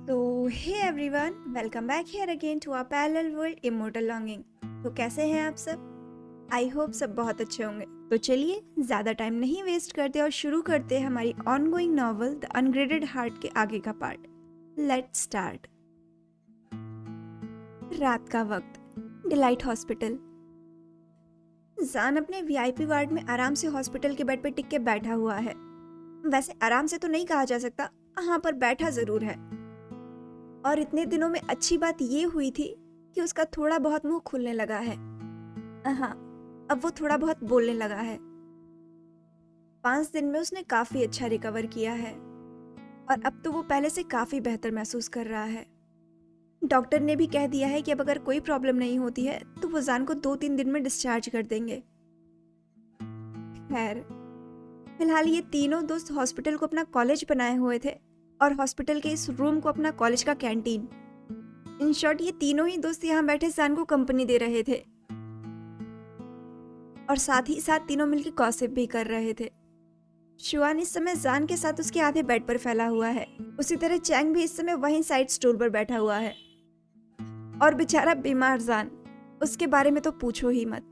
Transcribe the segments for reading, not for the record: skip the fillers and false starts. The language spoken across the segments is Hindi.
तो hey everyone, welcome back here again to our parallel world immortal longing. तो कैसे हैं आप सब? आई होप सब बहुत अच्छे होंगे। तो चलिए ज़्यादा टाइम नहीं वेस्ट करते और शुरू करते हैं हमारी ongoing novel the ungraded heart के आगे का पार्ट। Let's start. रात का वक्त, डिलाइट हॉस्पिटल। जान अपने वीआईपी वार्ड में आराम से हॉस्पिटल के बेड पर टिक के बैठा हुआ है। वैसे आराम से तो नहीं कहा जा सकता, हाँ पर बैठा जरूर है। और इतने दिनों में अच्छी बात ये हुई थी कि उसका थोड़ा बहुत मुंह खुलने लगा है। हाँ, अब वो थोड़ा बहुत बोलने लगा है। 5 दिन में उसने काफी अच्छा रिकवर किया है और अब तो वो पहले से काफी बेहतर महसूस कर रहा है। डॉक्टर ने भी कह दिया है कि अब अगर कोई प्रॉब्लम नहीं होती है तो वो जान को 2-3 दिन में डिस्चार्ज कर देंगे। खैर, फिलहाल ये तीनों दोस्त हॉस्पिटल को अपना कॉलेज बनाए हुए थे और हॉस्पिटल के इस रूम को अपना कॉलेज का कैंटीन। इन शॉर्ट, ये तीनों ही दोस्त यहाँ बैठे जान को कंपनी दे रहे थे और साथ ही साथ तीनों मिलकर गॉसिप भी कर रहे थे। शुआन इस समय जान के साथ उसके आधे बेड पर फैला हुआ है। उसी तरह चैंग भी इस समय वहीं साइड स्टूल पर बैठा हुआ है। और बेचारा बीमार जान, उसके बारे में तो पूछो ही मत।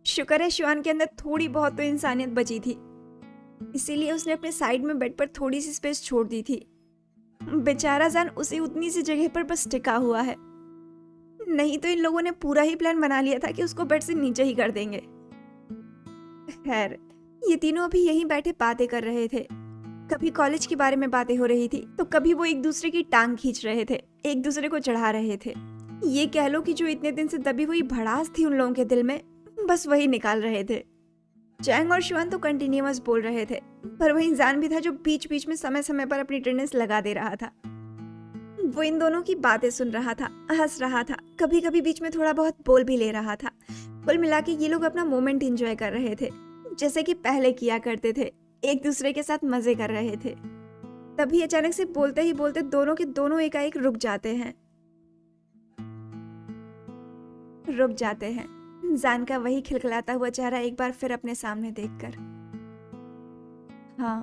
शुक्र है शुआन के अंदर थोड़ी बहुत तो इंसानियत बची थी, इसीलिए उसने अपने साइड में बेड पर थोड़ी सी स्पेस छोड़ दी थी। बेचारा जान उसी उतनी सी जगह पर बस टिका हुआ है, नहीं तो इन लोगों ने पूरा ही प्लान बना लिया था कि उसको बेड से नीचे ही कर देंगे। खैर, ये तीनों अभी यहीं बैठे बातें कर रहे थे। कभी कॉलेज के बारे में बातें हो रही थी तो कभी वो एक दूसरे की टांग खींच रहे थे, एक दूसरे को चढ़ा रहे थे। ये कह लो कि जो इतने दिन से दबी हुई भड़ास थी उन लोगों के दिल में, बस वही निकाल रहे थे। चैंग और शुआन तो कंटिन्यूअस बोल रहे थे, पर वहीं जान भी था जो बीच बीच में समय समय पर अपनी अटेंडेंस लगा दे रहा था। वो इन दोनों की बातें सुन रहा था, हंस रहा था, कभी कभी बीच में थोड़ा बहुत बोल भी ले रहा था। कुल मिला के ये लोग अपना मोमेंट एंजॉय कर रहे थे, जैसे कि पहले किया करते थे, एक दूसरे के साथ मजे कर रहे थे। तभी अचानक से बोलते ही बोलते दोनों के दोनों एकाएक रुक जाते हैं। जान का वही खिलखिलाता हुआ चेहरा एक बार फिर अपने सामने देखकर। हाँ,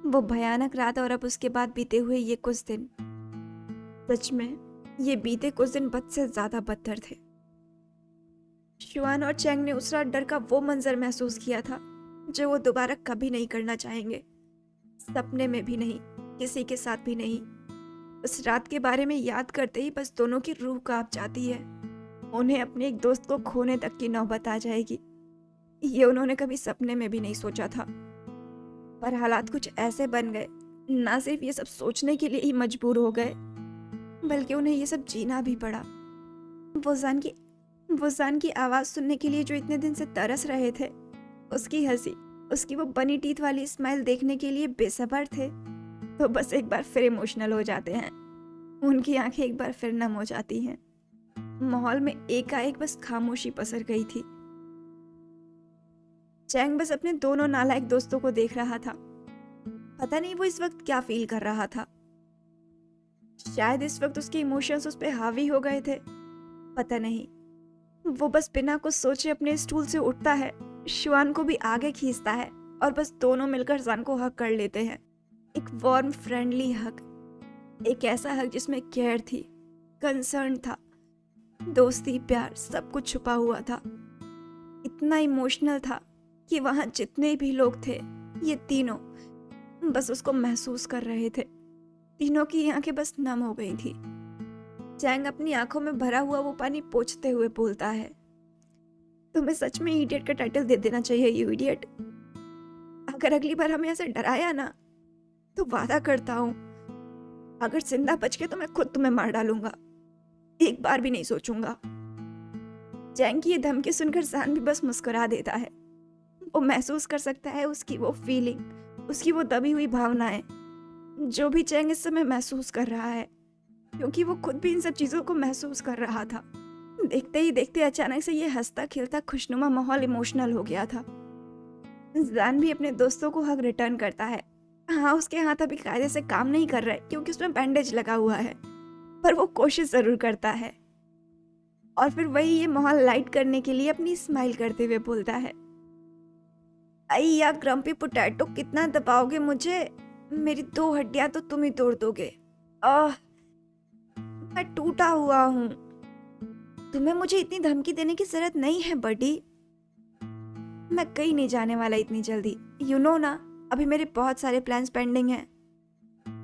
वो भयानक रात और अब उसके बाद बीते हुए ये कुछ दिन, सच में ये बीते कुछ दिन बद से ज्यादा बदतर थे। शुआन और चैंग ने उस रात डर का वो मंजर महसूस किया था जो वो दोबारा कभी नहीं करना चाहेंगे, सपने में भी नहीं, किसी के साथ भी नहीं। उस रात के बारे में याद करते ही बस दोनों की रूह कांप जाती है। उन्हें अपने एक दोस्त को खोने तक की नौबत आ जाएगी, ये उन्होंने कभी सपने में भी नहीं सोचा था। पर हालात कुछ ऐसे बन गए, ना सिर्फ ये सब सोचने के लिए ही मजबूर हो गए, बल्कि उन्हें ये सब जीना भी पड़ा। वो जान की आवाज सुनने के लिए जो इतने दिन से तरस रहे थे, उसकी हंसी, उसकी वो बनी टीथ वाली स्माइल देखने के लिए बेसब्र थे, तो बस एक बार फिर इमोशनल हो जाते हैं। उनकी आंखें एक बार फिर नम हो जाती हैं। माहौल में एकाएक बस खामोशी पसर गई थी। चैंग बस अपने दोनों नालायक दोस्तों को देख रहा था। पता नहीं वो इस वक्त क्या फील कर रहा था। शायद इस वक्त उसके इमोशंस उस पर हावी हो गए थे, पता नहीं। वो बस बिना कुछ सोचे अपने स्टूल से उठता है, शुआन को भी आगे खींचता है और बस दोनों मिलकर जान को हक कर लेते हैं। एक वार्म फ्रेंडली हक, एक ऐसा हक जिसमें केयर थी, कंसर्न था, दोस्ती, प्यार, सब कुछ छुपा हुआ था। इतना इमोशनल था कि वहां जितने भी लोग थे, ये तीनों बस उसको महसूस कर रहे थे। तीनों की आंखें बस नम हो गई थी। चैंग अपनी आंखों में भरा हुआ वो पानी पोंछते हुए बोलता है, तुम्हें सच में इडियट का टाइटल दे देना चाहिए, यू इडियट। अगर अगली बार हमें ऐसे डराया ना, तो वादा करता हूं, अगर जिंदा बच के तो मैं खुद तुम्हें मार डालूंगा, एक बार भी नहीं सोचूंगा। चैंग की ये धमकी सुनकर जान भी बस मुस्कुरा देता है। वो महसूस कर सकता है उसकी वो फीलिंग, उसकी वो दबी हुई भावनाएं, जो भी चैंग इस समय महसूस कर रहा है, क्योंकि वो खुद भी इन सब चीजों को महसूस कर रहा था। देखते ही देखते अचानक से ये हंसता खिलता खुशनुमा माहौल इमोशनल हो गया था। जान भी अपने दोस्तों को हक रिटर्न करता है। हाँ, उसके हाथ अभी कायदे से काम नहीं कर रहे क्योंकि उसमें बैंडेज लगा हुआ है, पर वो कोशिश जरूर करता है। और फिर वही ये माहौल लाइट करने के लिए अपनी स्माइल करते हुए बोलता है, अय्या ग्रम्पी पोटैटो, कितना दबाओगे मुझे, मेरी 2 हड्डियां तो तुम ही तोड़ दोगे। आह, मैं टूटा हुआ हूँ। तुम्हें मुझे इतनी धमकी देने की जरूरत नहीं है बडी। मैं कहीं नहीं जाने वाला इतनी जल्दी। ना, अभी मेरे बहुत सारे प्लान्स पेंडिंग हैं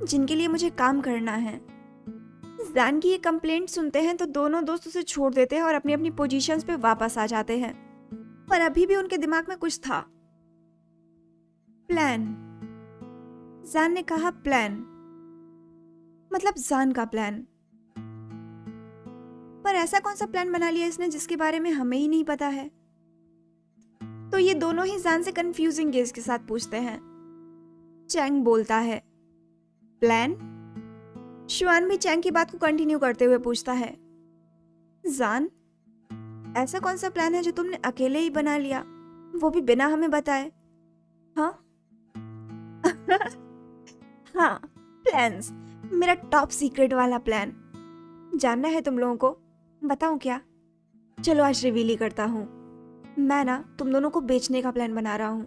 जिनके लिए मुझे काम करना है। जैन की ये कंप्लेंट सुनते हैं तो दोनों दोस्त उसे छोड़ देते हैं और अपनी अपनी पोजीशंस पे वापस आ जाते हैं। पर अभी भी उनके दिमाग में कुछ था। प्लान। जैन ने कहा प्लान, मतलब जान का प्लान। पर ऐसा कौन सा प्लान बना लिया इसने जिसके बारे में हमें ही नहीं पता है। तो ये दोनों ही जान से कंफ्यूजिंग गेज के साथ पूछते हैं। चैंग बोलता है प्लान। शुआन भी चैंग की बात को कंटिन्यू करते हुए पूछता है जान, ऐसा कौन सा प्लान है जो तुमने अकेले ही बना लिया, वो भी बिना हमें बताए? हाँ हाँ, प्लान्स। मेरा टॉप सीक्रेट वाला प्लान जानना है तुम लोगों को? बताऊं क्या? चलो आज रिवील ही करता हूँ। मैं ना तुम दोनों को बेचने का प्लान बना रहा हूँ।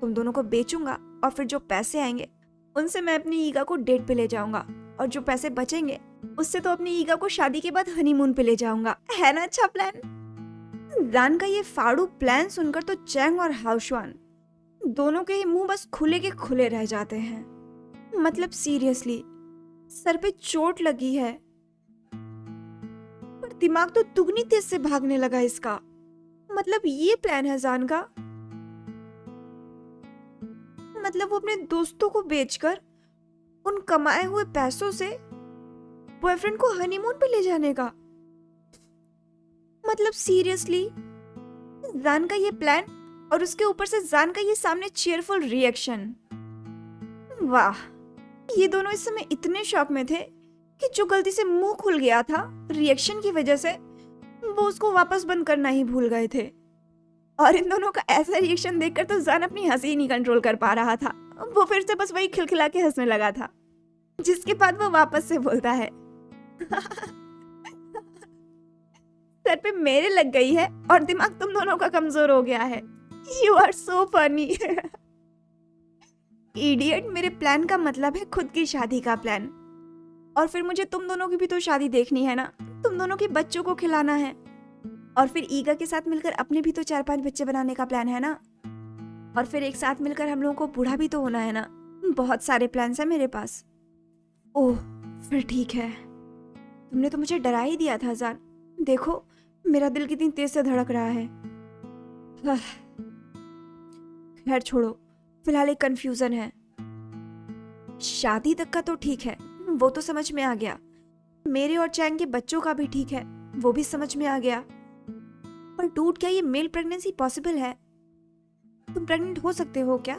तुम दोनों को बेचूंगा और फिर जो पैसे आएंगे उनसे मैं अपनी ईगा को डेट पे ले जाऊंगा, और जो पैसे बचेंगे उससे तो अपनी ईगा को शादी के बाद हनीमून पे ले जाऊंगा। है ना अच्छा प्लान? जान का ये फाड़ू प्लान सुनकर तो चैंग और हाउशुआन दोनों के ही मुंह बस खुले के खुले रह जाते हैं। मतलब सीरियसली, सर पे चोट लगी है पर दिमाग तो दुगनी तेज से भागने लगा इसका। मतलब ये प्लान है जान का। मतलब वो अपने दोस्तों को बेचकर उन कमाए हुए पैसों से बॉयफ्रेंड को हनीमून पे ले जाने का। मतलब सीरियसली, जान का ये प्लान और उसके ऊपर से जान का ये सामने चीयरफुल रिएक्शन। वाह, ये दोनों इस समय इतने शॉक में थे कि जो गलती से मुंह खुल गया था रिएक्शन की वजह से, वो उसको वापस बंद करना ही भूल गए थे। और इन दोनों का ऐसा रिएक्शन देखकर तो जान अपनी हंसी नहीं कंट्रोल कर पा रहा था। वो फिर से बस वही खिलखिला के हंसने लगा था, जिसके बाद वो वापस से बोलता है सर पे मेरे लग गई है और दिमाग तुम दोनों का कमजोर हो गया है। You are so funny. Idiot, मेरे प्लान का मतलब है खुद की शादी का प्लान। और फिर मुझे तुम दोनों की भी तो शादी देखनी है ना, तुम दोनों के बच्चों को खिलाना है, और फिर ईगा के साथ मिलकर अपने भी तो 4-5 बच्चे बनाने का प्लान है ना, और फिर एक साथ मिलकर हम लोगों को बूढ़ा भी तो होना है ना। बहुत सारे प्लान्स हैं मेरे पास। ओह, फिर ठीक है। तुमने तो मुझे डरा ही दिया था जान। देखो मेरा दिल कितनी तेज से धड़क रहा है। खैर छोड़ो, फिलहाल एक कंफ्यूजन है। शादी तक का तो ठीक है, वो तो समझ में आ गया। मेरे और चैंग के बच्चों का भी ठीक है, वो भी समझ में आ गया। पर डूड, क्या ये मेल प्रेगनेंसी पॉसिबल है? तुम प्रेग्नेंट हो सकते हो क्या?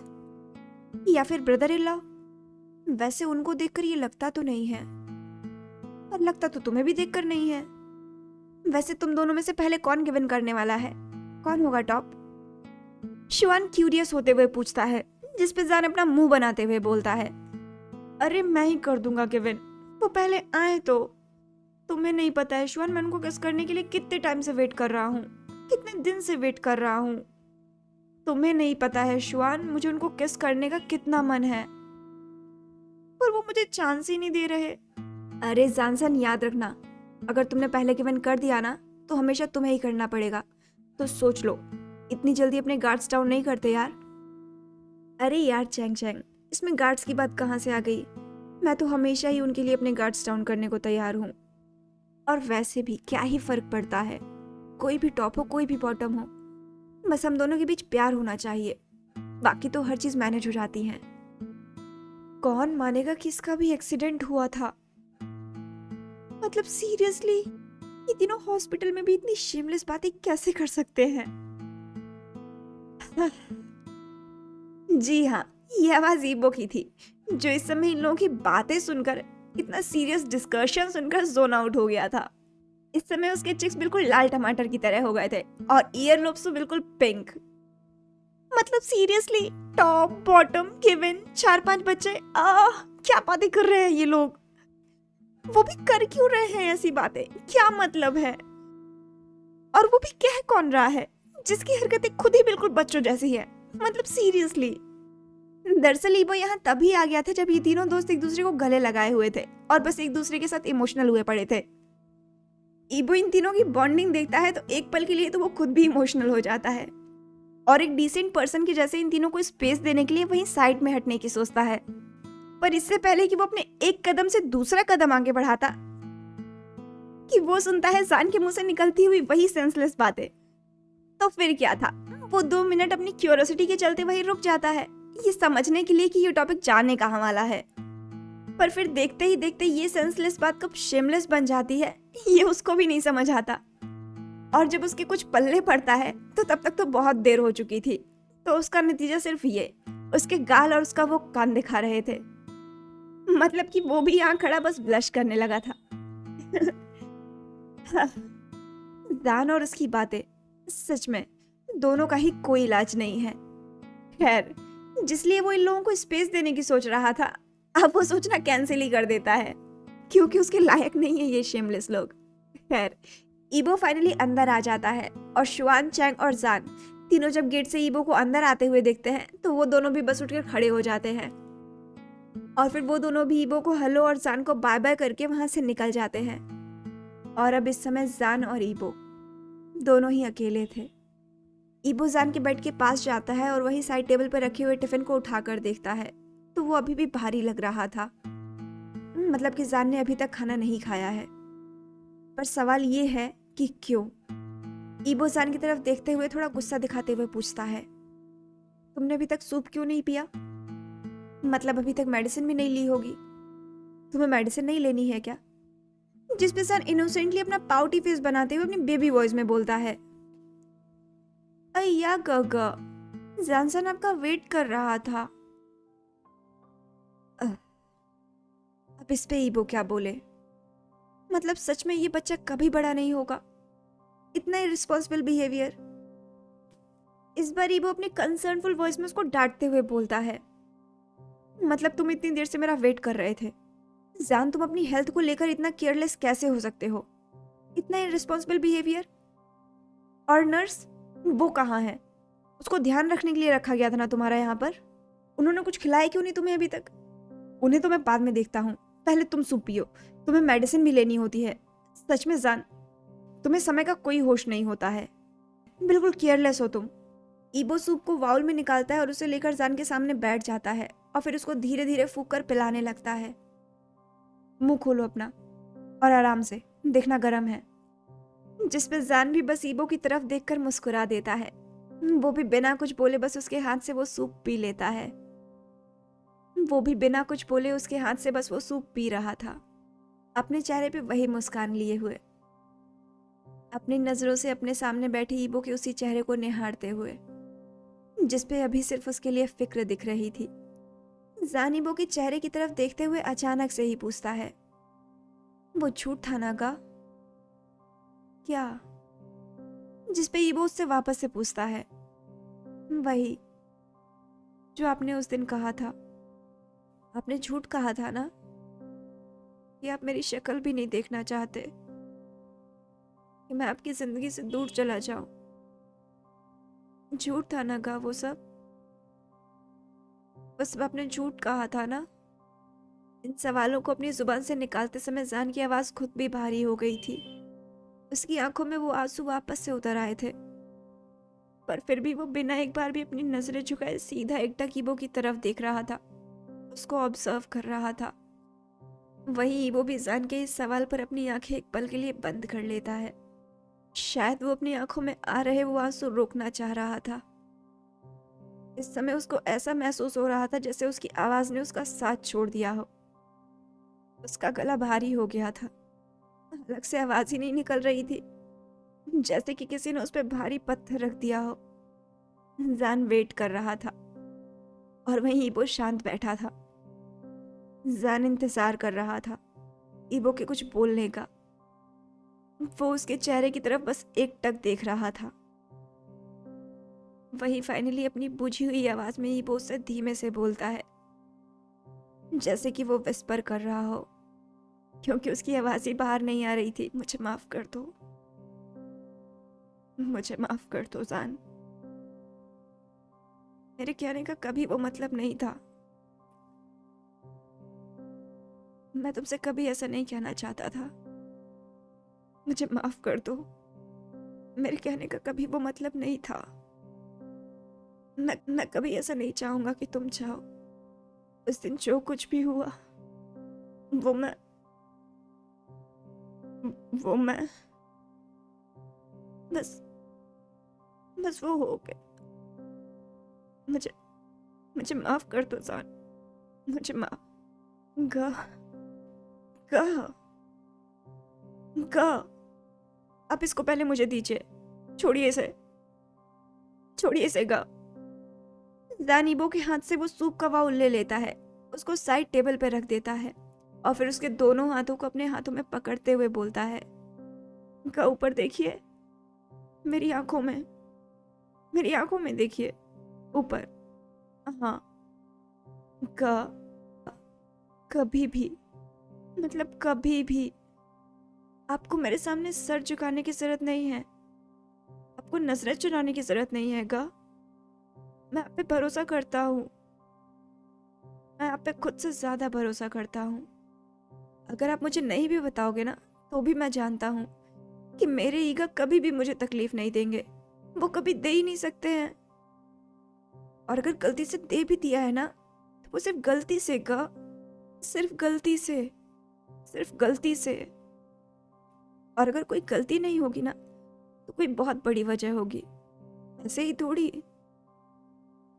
या फिर ब्रदर इन लॉ? वैसे उनको देखकर ये लगता तो नहीं है, और लगता तो तुम्हें भी देखकर नहीं है। वैसे तुम दोनों में से पहले कौन गिवन करने वाला है? कौन होगा टॉप? शुआन क्यूरियस होते हुए पूछता है, जिस पे जान अपना मुंह बनाते हुए बोलता है अरे मैं ही कर दूंगा गिवन, वो पहले आए तो। तुम्हें नहीं पता है शुआन, मैं उनको किस करने के लिए कितने टाइम से वेट कर रहा हूँ, कितने दिन से वेट कर रहा हूँ। तुम्हें नहीं पता है शुआन, मुझे उनको किस करने का कितना मन है, पर वो मुझे चांस ही नहीं दे रहे। अरे जानसन, याद रखना, अगर तुमने पहले गिवन कर दिया ना तो हमेशा तुम्हें ही करना पड़ेगा। तो सोच लो, इतनी जल्दी अपने गार्ड्स डाउन नहीं करते यार। अरे यार चैंग चैंग, इसमें गार्ड्स की बात कहाँ से आ गई? मैं तो हमेशा ही उनके लिए अपने गार्ड्स डाउन करने को तैयार हूँ। और वैसे भी क्या ही फर्क पड़ता है, कोई भी टॉप हो कोई भी बॉटम हो, बस हम दोनों के बीच प्यार होना चाहिए, बाकी तो हर चीज मैनेज हो जाती है। कौन मानेगा कि इसका भी एक्सीडेंट हुआ था? मतलब सीरियसली, ये तीनों हॉस्पिटल में भी इतनी शेमलेस बातें कैसे कर सकते हैं? जी हाँ, ये आवाज ईबो की थी, जो इस समय इन लोगों की बातें सुनकर, इतना सीरियस डिस्कशन सुनकर जोन आउट हो गया था। इस समय उसके चिक्स बिल्कुल लाल टमाटर की तरह हो गए थे और ईयर लोब्स तो बिल्कुल पिंक। मतलब सीरियसली, टॉप बॉटम गिवन 4-5 बच्चे, क्या बातें कर रहे हैं ये लोग? वो भी कर क्यों रहे हैं ऐसी बातें? क्या मतलब है? और वो भी कह कौन रहा है जिसकी हरकतें खुद ही बिल्कुल बच्चों जैसी है? मतलब सीरियसली। दरअसल ईबो यहाँ तभी आ गया था जब ये तीनों दोस्त एक दूसरे को गले लगाए हुए थे और बस एक दूसरे के साथ इमोशनल हुए पड़े थे। ईबो इन तीनों की बॉन्डिंग देखता है तो एक पल के लिए तो वो खुद भी इमोशनल हो जाता है और एक डिसेंट पर्सन के जैसे इन तीनों को स्पेस देने के लिए वहीं साइड में हटने की सोचता है। पर इससे पहले कि वो अपने एक कदम से दूसरा कदम आगे बढ़ाता कि वो सुनता है जान के मुंह से निकलती हुई वही सेंसलेस बातें। तो फिर क्या था, वो 2 मिनट अपनी क्यूरियोसिटी के चलते वही रुक जाता है, ये समझने के लिए कि ये टॉपिक जाने कहाँ वाला है। पर फिर देखते ही देखते ये सेंसलेस बात कब शेमलेस बन जाती है ये उसको भी नहीं समझ आता। और जब उसके कुछ पल्ले पड़ता है तो तब तक तो बहुत देर हो चुकी थी। तो उसका नतीजा सिर्फ ये, उसके गाल और उसका वो कान दिखा रहे थे। मतलब कि वो भी यहाँ खड़ा बस ब्लश करने लगा था। जान और उसकी बातें, सच में दोनों का ही कोई इलाज नहीं है। खैर, जिसलिए वो इन लोगों को स्पेस देने की सोच रहा था, अब वो सोचना कैंसिल ही कर देता है क्योंकि उसके लायक नहीं है ये शेमलेस लोग। खैर, ईबो फाइनली अंदर आ जाता है और शुआन, चैंग और जान तीनों जब गेट से ईबो को अंदर आते हुए देखते हैं तो वो दोनों भी बस उठकर खड़े हो जाते हैं और फिर वो दोनों भी ईबो को हेलो और जान को बाय बाय करके वहां से निकल जाते हैं। और अब इस समय जान और ईबो दोनों ही अकेले थे। ईबो जान के बेड के पास जाता है और वही साइड टेबल पर रखे हुए टिफिन को उठाकर देखता है तो वो अभी भी भारी लग रहा था। मतलब कि जान ने अभी तक खाना नहीं खाया है। पर सवाल ये है कि क्यों? ईबो जान की तरफ देखते हुए थोड़ा गुस्सा दिखाते हुए पूछता है, तुमने अभी तक सूप क्यों नहीं पिया? मतलब अभी तक मेडिसिन भी नहीं ली होगी। तुम्हें मेडिसिन नहीं लेनी है क्या? जिस पे जान इनोसेंटली अपना पाउटी फेस बनाते हुए अपनी बेबी वॉइस में बोलता है। अय्या गगा, जानसन आपका वेट कर रहा था। अब इस पे ईबो क्या बोले? मतलब सच में ये बच्चा कभी बड़ा नहीं होगा। इतना इररिस्पॉन्सिबल बिहेवियर। इस बार ईबो अपनी कंसर्नफुल वॉइस में उसको डांटते हुए बोलता है, मतलब तुम इतनी देर से मेरा वेट कर रहे थे। जान, तुम अपनी हेल्थ को लेकर इतना केयरलेस कैसे हो सकते हो? इतना इररिस्पॉन्सिबल बिहेवियर। और नर्स, वो कहाँ है? उसको ध्यान रखने के लिए रखा गया था ना तुम्हारा यहाँ पर। उन्होंने कुछ खिलाया क्यों नहीं तुम्हें अभी तक? उन्हें तो मैं बाद में देखता हूँ, पहले तुम सूप पियो, तुम्हें मेडिसिन भी लेनी होती है। सच में जान, तुम्हें समय का कोई होश नहीं होता है, बिल्कुल केयरलेस हो तुम। ईबो सूप को बाउल में निकालता है और उसे लेकर जान के सामने बैठ जाता है और फिर उसको धीरे धीरे फूंक कर पिलाने लगता है। मुंह खोलो अपना और आराम से, देखना गर्म है। जिसपे जान भी बस ईबो की तरफ देखकर मुस्कुरा देता है। वो भी बिना कुछ बोले बस उसके हाथ से वो सूप पी लेता है। वो भी बिना कुछ बोले उसके हाथ से बस वो सूप पी रहा था, अपने चेहरे पे वही मुस्कान लिए हुए, अपनी नजरों से अपने सामने बैठे ईबो के उसी चेहरे को निहारते हुए जिसपे अभी सिर्फ उसके लिए फिक्र दिख रही थी। जान ईबो के चेहरे की तरफ देखते हुए अचानक से ही पूछता है, वो झूठ था ना गा? क्या? जिसपे ईबो उससे वापस से पूछता है, वही जो आपने उस दिन कहा था। आपने झूठ कहा था ना कि आप मेरी शक्ल भी नहीं देखना चाहते, कि मैं आपकी जिंदगी से दूर चला जाऊं। झूठ था ना गा वो सब? बस आपने झूठ कहा था ना? इन सवालों को अपनी जुबान से निकालते समय जान की आवाज खुद भी भारी हो गई थी। उसकी आंखों में वो आंसू वापस से उतर आए थे, पर फिर भी वो बिना एक बार भी अपनी नजरें झुकाए सीधा एकटक ईबो की तरफ देख रहा था, उसको ऑब्जर्व कर रहा था। वही ईबो भी जान के इस सवाल पर अपनी आंखें एक पल के लिए बंद कर लेता है। शायद वो अपनी आंखों में आ रहे वो आंसू रोकना चाह रहा था। इस समय उसको ऐसा महसूस हो रहा था जैसे उसकी आवाज ने उसका साथ छोड़ दिया हो। उसका गला भारी हो गया था, अलग से आवाज ही नहीं निकल रही थी, जैसे कि किसी ने उस पर भारी पत्थर रख दिया हो। जान वेट कर रहा था और वहीं ईबो शांत बैठा था। जान इंतजार कर रहा था ईबो के कुछ बोलने का। वो उसके चेहरे की तरफ बस एक टक देख रहा था। वही फाइनली अपनी बुझी हुई आवाज में ईबो उससे धीमे से बोलता है, जैसे कि वो विस्पर कर रहा हो, क्योंकि उसकी आवाज ही बाहर नहीं आ रही थी। मुझे माफ कर दो, मुझे माफ कर दो जान, मेरे कहने का कभी वो मतलब नहीं था। मैं तुमसे कभी ऐसा नहीं कहना चाहता था। मुझे माफ कर दो। मेरे कहने का कभी वो मतलब नहीं था। मैं कभी ऐसा नहीं चाहूंगा कि तुम चाहो। उस दिन जो कुछ भी हुआ वो मैं वो मैं बस बस वो हो गया। मुझे मुझे माफ कर दो जान। मुझे माफ। गा गा गा आप इसको पहले मुझे दीजिए। छोड़िए इसे। छोड़िए इसे गा। जान ईबो के हाथ से वो सूप का बाउल ले लेता है, उसको साइड टेबल पर रख देता है और फिर उसके दोनों हाथों को अपने हाथों में पकड़ते हुए बोलता है, गा ऊपर देखिए। मेरी आंखों में देखिए। ऊपर। हाँ। गा कभी भी, मतलब कभी भी आपको मेरे सामने सर झुकाने की जरूरत नहीं है। आपको नजरें चुराने की जरूरत नहीं है गा। मैं आप पे भरोसा करता हूँ। मैं आप पे खुद से ज्यादा भरोसा करता हूँ। अगर आप मुझे नहीं भी बताओगे ना, तो भी मैं जानता हूँ कि मेरे ईगा कभी भी मुझे तकलीफ नहीं देंगे। वो कभी दे ही नहीं सकते हैं। और अगर गलती से दे भी दिया है ना, तो वो सिर्फ गलती से गा। सिर्फ गलती से। सिर्फ गलती से। और अगर कोई गलती नहीं होगी ना, तो कोई बहुत बड़ी वजह होगी। ऐसे ही थोड़ी।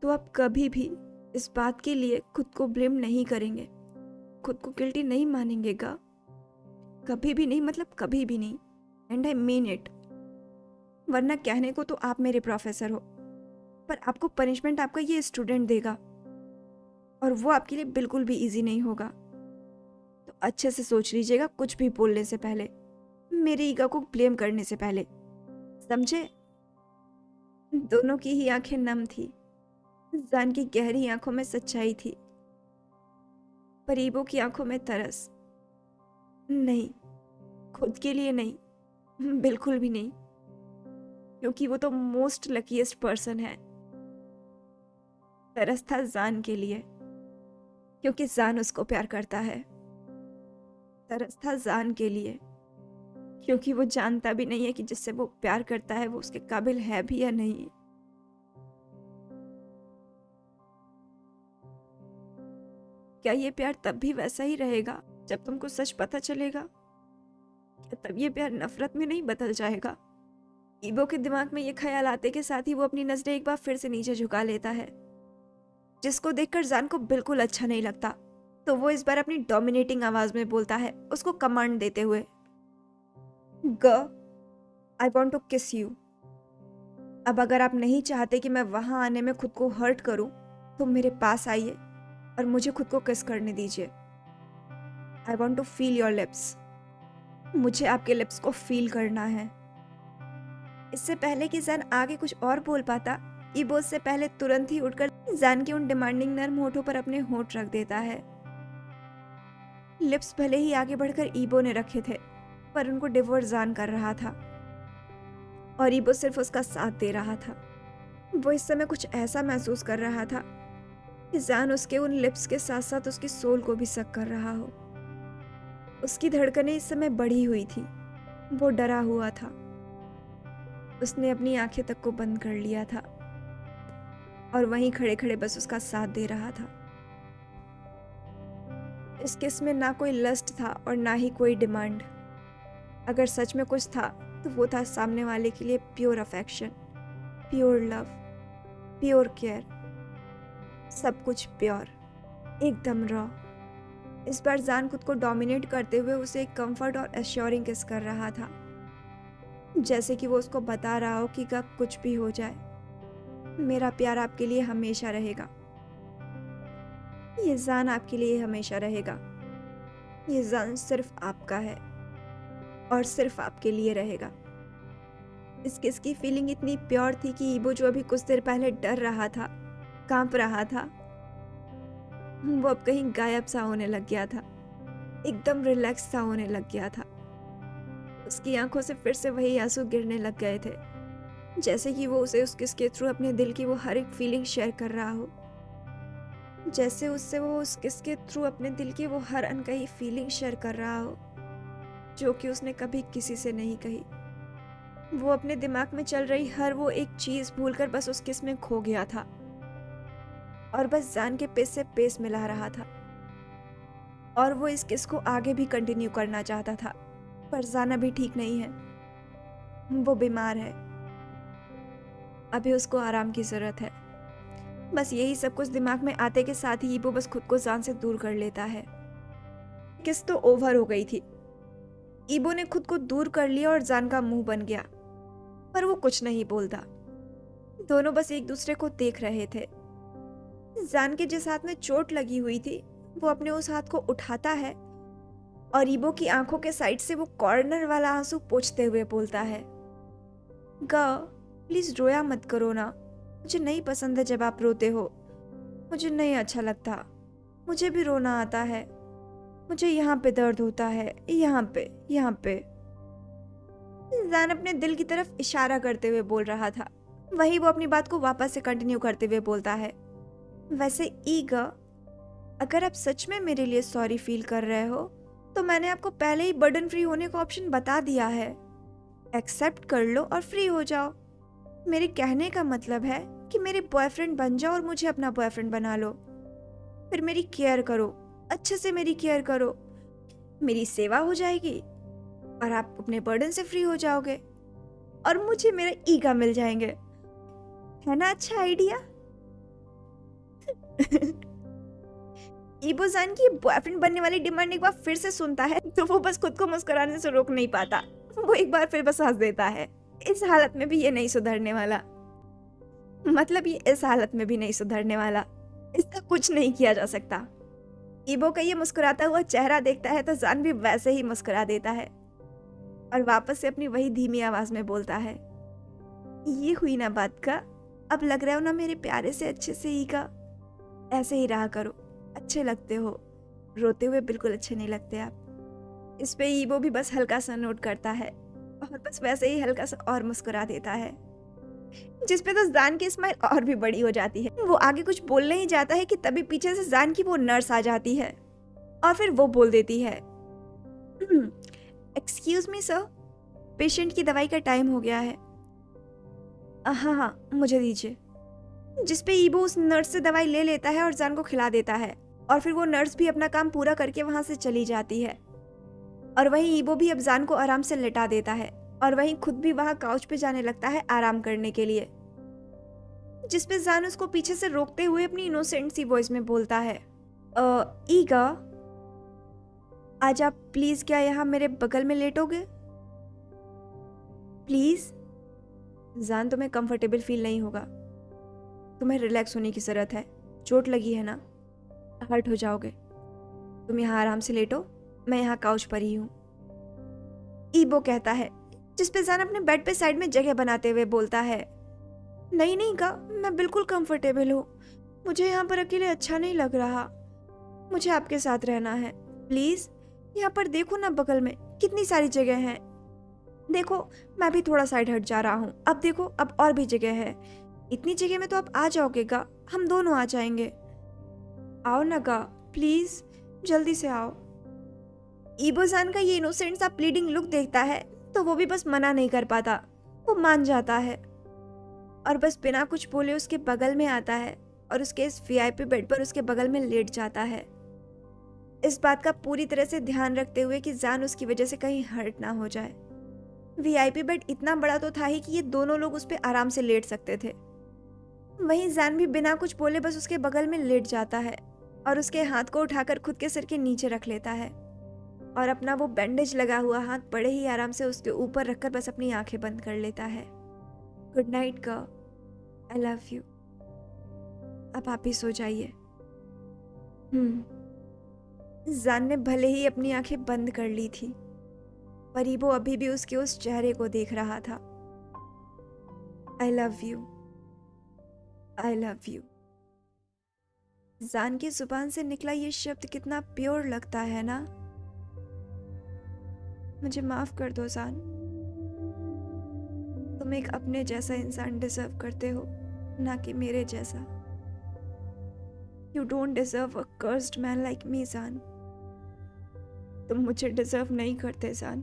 तो आप कभी भी इस बात के लिए खुद को ब्लेम नहीं करेंगे, खुद को गिल्टी नहीं मानेंगे गा। कभी भी नहीं, मतलब कभी भी नहीं। And I mean it. वरना कहने को तो आप मेरे प्रोफेसर हो, पर आपको पनिशमेंट आपका ये स्टूडेंट देगा, और वो आपके लिए बिल्कुल भी इजी नहीं होगा। तो अच्छे से सोच लीजिएगा कुछ भी बोलने से पहले, मेरे ईगा को ब्लेम करने से पहले। समझे? दोनों की ही आंखें नम थी। जान की गहरी आंखों में सच्चाई थी, पर ईबो की आंखों में तरस। नहीं, खुद के लिए नहीं, बिल्कुल भी नहीं, क्योंकि वो तो मोस्ट लकीएस्ट पर्सन है। तरस था जान के लिए, क्योंकि जान उसको प्यार करता है। तरस था जान के लिए, क्योंकि वो जानता भी नहीं है कि जिससे वो प्यार करता है वो उसके काबिल है भी या नहीं। क्या ये प्यार तब भी वैसा ही रहेगा जब तुमको सच पता चलेगा? क्या तब ये प्यार नफरत में नहीं बदल जाएगा? ईबो के दिमाग में ये ख्याल आते के साथ ही वो अपनी नजरें एक बार फिर से नीचे झुका लेता है, जिसको देखकर जान को बिल्कुल अच्छा नहीं लगता। तो वो इस बार अपनी डोमिनेटिंग आवाज में बोलता है, उसको कमांड देते हुए, ग आई वॉन्ट टू किस यू। अब अगर आप नहीं चाहते कि मैं वहां आने में खुद को हर्ट करूं, तो मेरे पास आइए और मुझे खुद को किस करने दीजिए। I want to feel your lips. मुझे आपके लिप्स को फील करना है। इससे पहले कि जान आगे कुछ और बोल पाता, ईबो से पहले तुरंत ही उठकर जान के उन डिमांडिंग नर्म होठों पर अपने होठ रख देता है। लिप्स भले ही आगे बढ़कर ईबो ने रखे थे, पर उनको डिवोर्स जान कर रहा था, और ईबो सिर्फ उसका साथ दे रहा था। वो इस समय कुछ ऐसा महसूस कर रहा था कि जान उसके उन लिप्स के साथ साथ उसकी सोल को भी सक कर रहा हो। उसकी धड़कनें इस समय बढ़ी हुई थी। वो डरा हुआ था। उसने अपनी आंखें तक को बंद कर लिया था और वहीं खड़े खड़े बस उसका साथ दे रहा था। इस किस में ना कोई लस्ट था और ना ही कोई डिमांड। अगर सच में कुछ था तो वो था सामने वाले के लिए pure affection, pure love, pure care, सब कुछ प्योर, एकदम रॉ। इस बार जान खुद को डोमिनेट करते हुए उसे एक कंफर्ट और एश्योरिंग किस कर रहा था, जैसे कि वो उसको बता रहा हो कि कब कुछ भी हो जाए, मेरा प्यार आपके लिए हमेशा रहेगा। ये जान आपके लिए हमेशा रहेगा। ये जान सिर्फ आपका है और सिर्फ आपके लिए रहेगा। इस किस की फीलिंग इतनी प्योर थी कि ईबो, जो अभी कुछ देर पहले डर रहा था, कांप रहा था, वो अब कहीं गायब सा होने लग गया था, एकदम रिलैक्स सा होने लग गया था। उसकी आंखों से फिर से वही आंसू गिरने लग गए थे। जैसे कि वो उसे उस किस के थ्रू अपने दिल की वो हर एक फीलिंग शेयर कर रहा हो, जैसे उससे वो उस किस के थ्रू अपने दिल की वो हर अनकही फीलिंग शेयर कर रहा हो, जो कि उसने कभी किसी से नहीं कही। वो अपने दिमाग में चल रही हर वो एक चीज भूलकर बस उस किस में खो गया था और बस जान के पेस से पेस मिला रहा था। और वो इस किस को आगे भी कंटिन्यू करना चाहता था, पर जाना भी ठीक नहीं है। वो बीमार है, अभी उसको आराम की जरूरत है। बस यही सब कुछ दिमाग में आते के साथ ही वो बस खुद को जान से दूर कर लेता है। किस तो ओवर हो गई थी। ईबो ने खुद को दूर कर लिया और जान का मुंह बन गया, पर वो कुछ नहीं बोलता। दोनों बस एक दूसरे को देख रहे थे। जान के जिस हाथ में चोट लगी हुई थी, वो अपने उस हाथ को उठाता है और ईबो की आंखों के साइड से वो कॉर्नर वाला आंसू पोंछते हुए बोलता है, गा प्लीज रोया मत करो ना, मुझे नहीं पसंद है जब आप रोते हो, मुझे नहीं अच्छा लगता, मुझे भी रोना आता है, मुझे यहाँ पे दर्द होता है, यहाँ पे यहाँ पे। जान अपने दिल की तरफ इशारा करते हुए बोल रहा था। वही वो अपनी बात को वापस से कंटिन्यू करते हुए बोलता है, वैसे ईगा, अगर आप सच में मेरे लिए सॉरी फील कर रहे हो तो मैंने आपको पहले ही बर्डन फ्री होने का ऑप्शन बता दिया है। एक्सेप्ट कर लो और फ्री हो जाओ। मेरे कहने का मतलब है कि मेरे बॉयफ्रेंड बन जाओ और मुझे अपना बॉयफ्रेंड बना लो। फिर मेरी केयर करो, अच्छे से मेरी केयर करो, मेरी सेवा हो जाएगी और आप अपने बर्डन से फ्री हो जाओगे और मुझे मेरा ईगा मिल जाएंगे। है ना अच्छा आइडिया? ईबो जान की बॉयफ्रेंड बनने वाली डिमांड एक बार फिर से सुनता है तो वो बस खुद को मुस्कुराने से रोक नहीं पाता। वो एक बार फिर बस हंस देता है। इस हालत में भी ये नहीं सुधरने वाला, मतलब ये इस हालत में भी नहीं सुधरने वाला, इसका कुछ नहीं किया जा सकता। ईबो का ये मुस्कुराता हुआ चेहरा देखता है तो जान भी वैसे ही मुस्कुरा देता है और वापस से अपनी वही धीमी आवाज में बोलता है, ये हुई ना बात का, अब लग रहा हो ना मेरे प्यारे से अच्छे से ईगा। ऐसे ही रहा करो, अच्छे लगते हो, रोते हुए बिल्कुल अच्छे नहीं लगते आप। इस पे ईबो भी बस हल्का सा नोट करता है और बस वैसे ही हल्का सा और मुस्कुरा देता है, जिसपे तो जान की स्माइल और भी बड़ी हो जाती है। वो आगे कुछ बोलने ही जाता है कि तभी पीछे से जान की वो नर्स आ जाती है और फिर वो बोल देती है, एक्सक्यूज मी सर, पेशेंट की दवाई का टाइम हो गया है। हाँ हाँ मुझे दीजिए। जिसपे ईबो उस नर्स से दवाई ले लेता है और जान को खिला देता है और फिर वो नर्स भी अपना काम पूरा करके वहां से चली जाती है और वहीं ईबो भी अब जान को आराम से लेटा देता है और वहीं खुद भी वहां काउच पे जाने लगता है आराम करने के लिए। जिसपे जान उसको पीछे से रोकते हुए अपनी इनोसेंट सी वॉइस में बोलता है, ईगा, आज आप प्लीज क्या यहाँ मेरे बगल में लेटोगे प्लीज? जान तुम्हें कंफर्टेबल फील नहीं होगा, तुम्हें रिलैक्स होने की जरूरत है, चोट लगी है ना, हर्ट हो जाओगे, तुम यहाँ आराम से लेटो, मैं यहाँ काउच पर ही हूँ। ईबो कहता है, जिसपे जान अपने बेड पे साइड में जगह बनाते हुए बोलता है, नहीं नहीं का, मैं बिल्कुल कंफर्टेबल हूँ, मुझे यहाँ पर अकेले अच्छा नहीं लग रहा, मुझे आपके साथ रहना है, प्लीज यहाँ पर देखो ना बगल में कितनी सारी जगह है, देखो मैं भी थोड़ा साइड हट जा रहा हूँ, अब देखो अब और भी जगह है, इतनी जगह में तो आप आ जाओगे गा, हम दोनों आ जाएंगे, आओ ना गा प्लीज, जल्दी से आओ। ईबो जान का ये इनोसेंट सा प्लीडिंग लुक देखता है तो वो भी बस मना नहीं कर पाता, वो मान जाता है और बस बिना कुछ बोले उसके बगल में आता है और उसके इस वीआईपी बेड पर उसके बगल में लेट जाता है, इस बात का पूरी तरह से ध्यान रखते हुए कि जान उसकी वजह से कहीं हर्ट ना हो जाए। वीआईपी बेड इतना बड़ा तो था ही कि ये दोनों लोग उस पर आराम से लेट सकते थे। वहीं जान भी बिना कुछ बोले बस उसके बगल में लेट जाता है और उसके हाथ को उठाकर खुद के सिर के नीचे रख लेता है और अपना वो बैंडेज लगा हुआ हाथ बड़े ही आराम से उसके ऊपर रखकर बस अपनी आंखें बंद कर लेता है। Good night girl, I love you, अब आप ही सो जाइए। जान ने भले ही अपनी आंखें बंद कर ली थी पर ईबो अभी भी उसके उस चेहरे को देख रहा था। I love you, I love you. जान की जुबान से निकला ये शब्द कितना प्योर लगता है ना। मुझे माफ कर दो जान, तुम एक अपने जैसा इंसान डिजर्व करते हो, ना कि मेरे जैसा। You don't deserve a cursed man like me जान। तुम मुझे डिजर्व नहीं करते जान।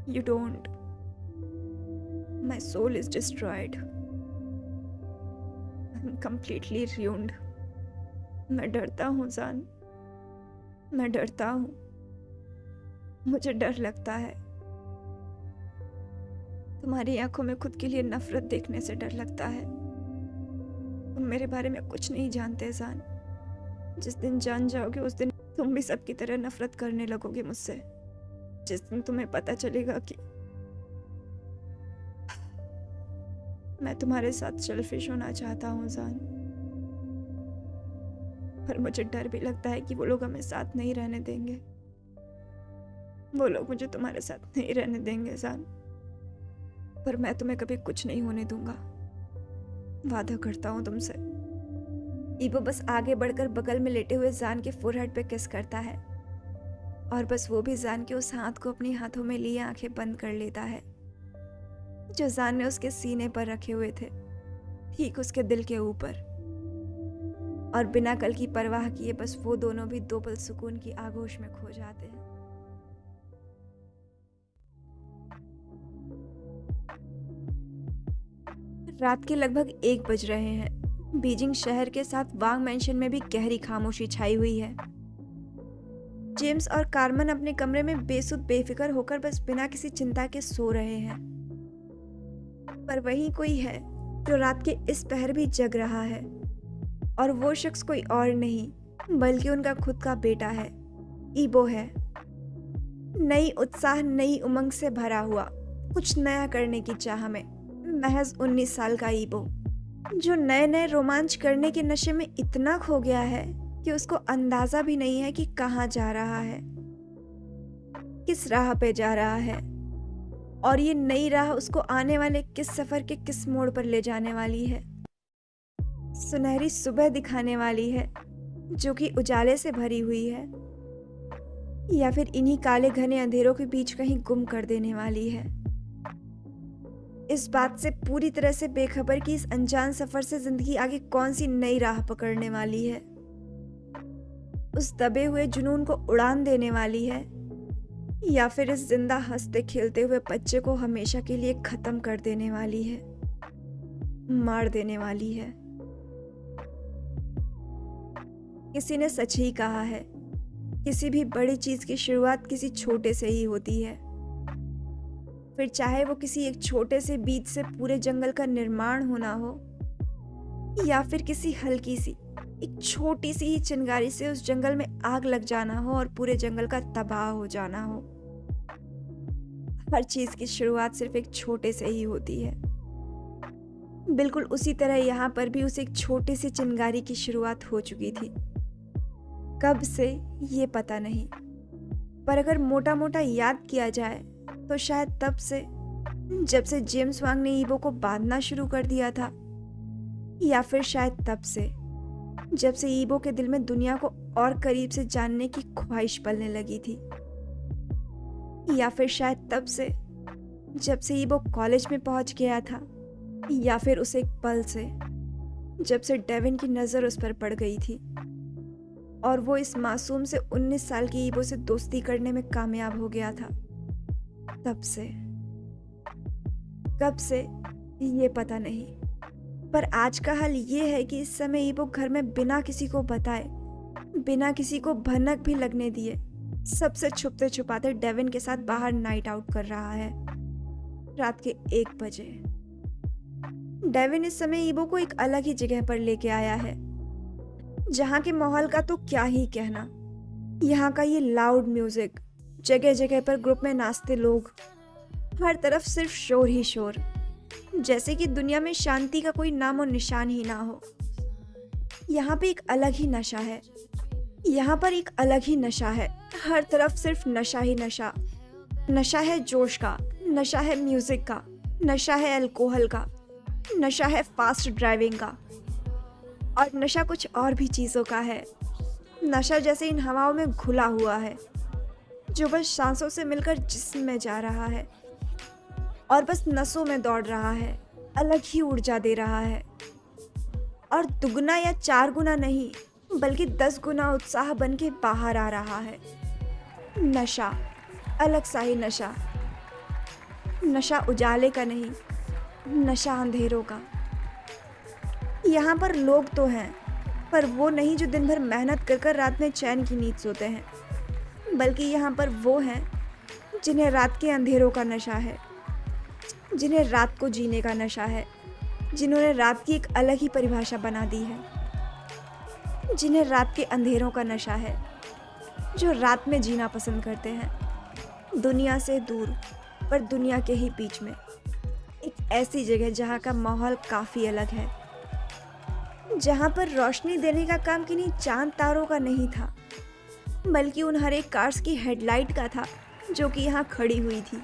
You don't. My soul is destroyed. I am completely ruined। मैं डरता हूँ जान, मैं डरता हूँ। मुझे डर लगता है। तुम्हारी आंखों में खुद के लिए नफरत देखने से डर लगता है। तुम मेरे बारे में कुछ नहीं जानते जान। जिस दिन जान जाओगे उस दिन तुम भी सबकी तरह नफरत करने लगोगे मुझसे। जिस दिन तुम्हें पता चलेगा कि मैं तुम्हारे साथ सेल्फिश होना चाहता हूँ जान। पर मुझे डर भी लगता है कि वो लोग हमें साथ नहीं रहने देंगे। वो लोग मुझे तुम्हारे साथ नहीं रहने देंगे जान। पर मैं तुम्हें कभी कुछ नहीं होने दूंगा, वादा करता हूँ तुमसे। ईबो बस आगे बढ़कर बगल में लेटे हुए जान के फोरहेड पे किस करता है और बस वो भी जान के उस हाथ को अपने हाथों में लिए आंखें बंद कर लेता है जो जान ने उसके सीने पर रखे हुए थे, ठीक उसके दिल के ऊपर। और बिना कल की परवाह किए बस वो दोनों भी दो पल सुकून की आगोश में खो जाते हैं। रात के लगभग 1 बज रहे हैं। बीजिंग शहर के साथ वांग मैंशन में भी गहरी खामोशी छाई हुई है। जेम्स और कार्मन अपने कमरे में बेसुध बेफिक्र होकर बस बिना किसी चिंता के सो रहे हैं। पर वहीं कोई है जो रात के इस पहर भी जग रहा है, और वो शख्स कोई और नहीं बल्कि उनका खुद का बेटा है, ईबो है। नई उत्साह, नई उमंग से भरा हुआ, कुछ नया करने की चाह में महज 19 साल का ईबो, जो नए नए रोमांच करने के नशे में इतना खो गया है कि उसको अंदाजा भी नहीं है कि कहाँ जा रहा है, किस राह पे जा रहा है, और ये नई राह उसको आने वाले किस सफर के किस मोड़ पर ले जाने वाली है। सुनहरी सुबह दिखाने वाली है जो कि उजाले से भरी हुई है, या फिर इन्हीं काले घने अंधेरों के बीच कहीं गुम कर देने वाली है। इस बात से पूरी तरह से बेखबर कि इस अनजान सफर से जिंदगी आगे कौन सी नई राह पकड़ने वाली है, उस दबे हुए जुनून को उड़ान देने वाली है, या फिर इस जिंदा हंसते खेलते हुए बच्चे को हमेशा के लिए खत्म कर देने वाली है, मार देने वाली है। किसी ने सच ही कहा है, किसी भी बड़ी चीज की शुरुआत किसी छोटे से ही होती है। फिर चाहे वो किसी एक छोटे से बीज से पूरे जंगल का निर्माण होना हो, या फिर किसी हल्की सी एक छोटी सी ही चिंगारी से उस जंगल में आग लग जाना हो और पूरे जंगल का तबाह हो जाना हो। हर चीज की शुरुआत सिर्फ एक छोटे से ही होती है। बिल्कुल उसी तरह यहाँ पर भी उस एक छोटी सी चिंगारी की शुरुआत हो चुकी थी। कब से ये पता नहीं, पर अगर मोटा मोटा याद किया जाए तो शायद तब से, जब से जेम्स वांग ने ईबो को बांधना शुरू कर दिया था, या फिर शायद तब से जब से ईबो के दिल में दुनिया को और करीब से जानने की ख्वाहिश पलने लगी थी, या फिर शायद तब से जब से ईबो कॉलेज में पहुंच गया था, या फिर उस एक पल से जब से डेविन की नजर उस पर पड़ गई थी और वो इस मासूम से 19 साल की ईबो से दोस्ती करने में कामयाब हो गया था। तब से, कब से ये पता नहीं, पर आज का हाल ये है कि इस समय ईबो घर में बिना किसी को बताए, बिना किसी को भनक भी लगने दिए, सबसे छुपते छुपाते डेविन के साथ बाहर नाइट आउट कर रहा है, रात के 1 बजे। डेविन इस समय ईबो को एक अलग ही जगह पर लेके आया है, जहाँ के माहौल का तो क्या ही कहना। यहाँ का ये लाउड म्यूजिक, जगह जगह पर ग्रुप में नाचते लोग, हर तरफ सिर्फ शोर ही शोर, जैसे कि दुनिया में शांति का कोई नामो निशान ही ना हो। यहाँ पे एक अलग ही नशा है, यहाँ पर एक अलग ही नशा है, हर तरफ सिर्फ नशा ही नशा। नशा है जोश का, नशा है म्यूजिक का, नशा है अल्कोहल का, नशा है फास्ट ड्राइविंग का, और नशा कुछ और भी चीज़ों का है। नशा जैसे इन हवाओं में घुला हुआ है, जो बस सांसों से मिलकर जिस्म में जा रहा है। और बस नसों में दौड़ रहा है, अलग ही ऊर्जा दे रहा है। और दुगना या 4 गुना नहीं, बल्कि 10 गुना उत्साह बन के बाहर आ रहा है। नशा, अलग सा ही नशा। नशा उजाले का नहीं, नशा अंधेरों का। यहाँ पर लोग तो हैं, पर वो नहीं जो दिन भर मेहनत कर कर रात में चैन की नींद सोते हैं, बल्कि यहाँ पर वो हैं जिन्हें रात के अंधेरों का नशा है, जिन्हें रात को जीने का नशा है, जिन्होंने रात की एक अलग ही परिभाषा बना दी है, जिन्हें रात के अंधेरों का नशा है, जो रात में जीना पसंद करते हैं, दुनिया से दूर पर दुनिया के ही बीच में, एक ऐसी जगह जहाँ का माहौल काफ़ी अलग है, जहाँ पर रोशनी देने का काम किन्हीं चांद तारों का नहीं था, बल्कि उन हर एक कार्स की हेडलाइट का था जो कि यहाँ खड़ी हुई थी।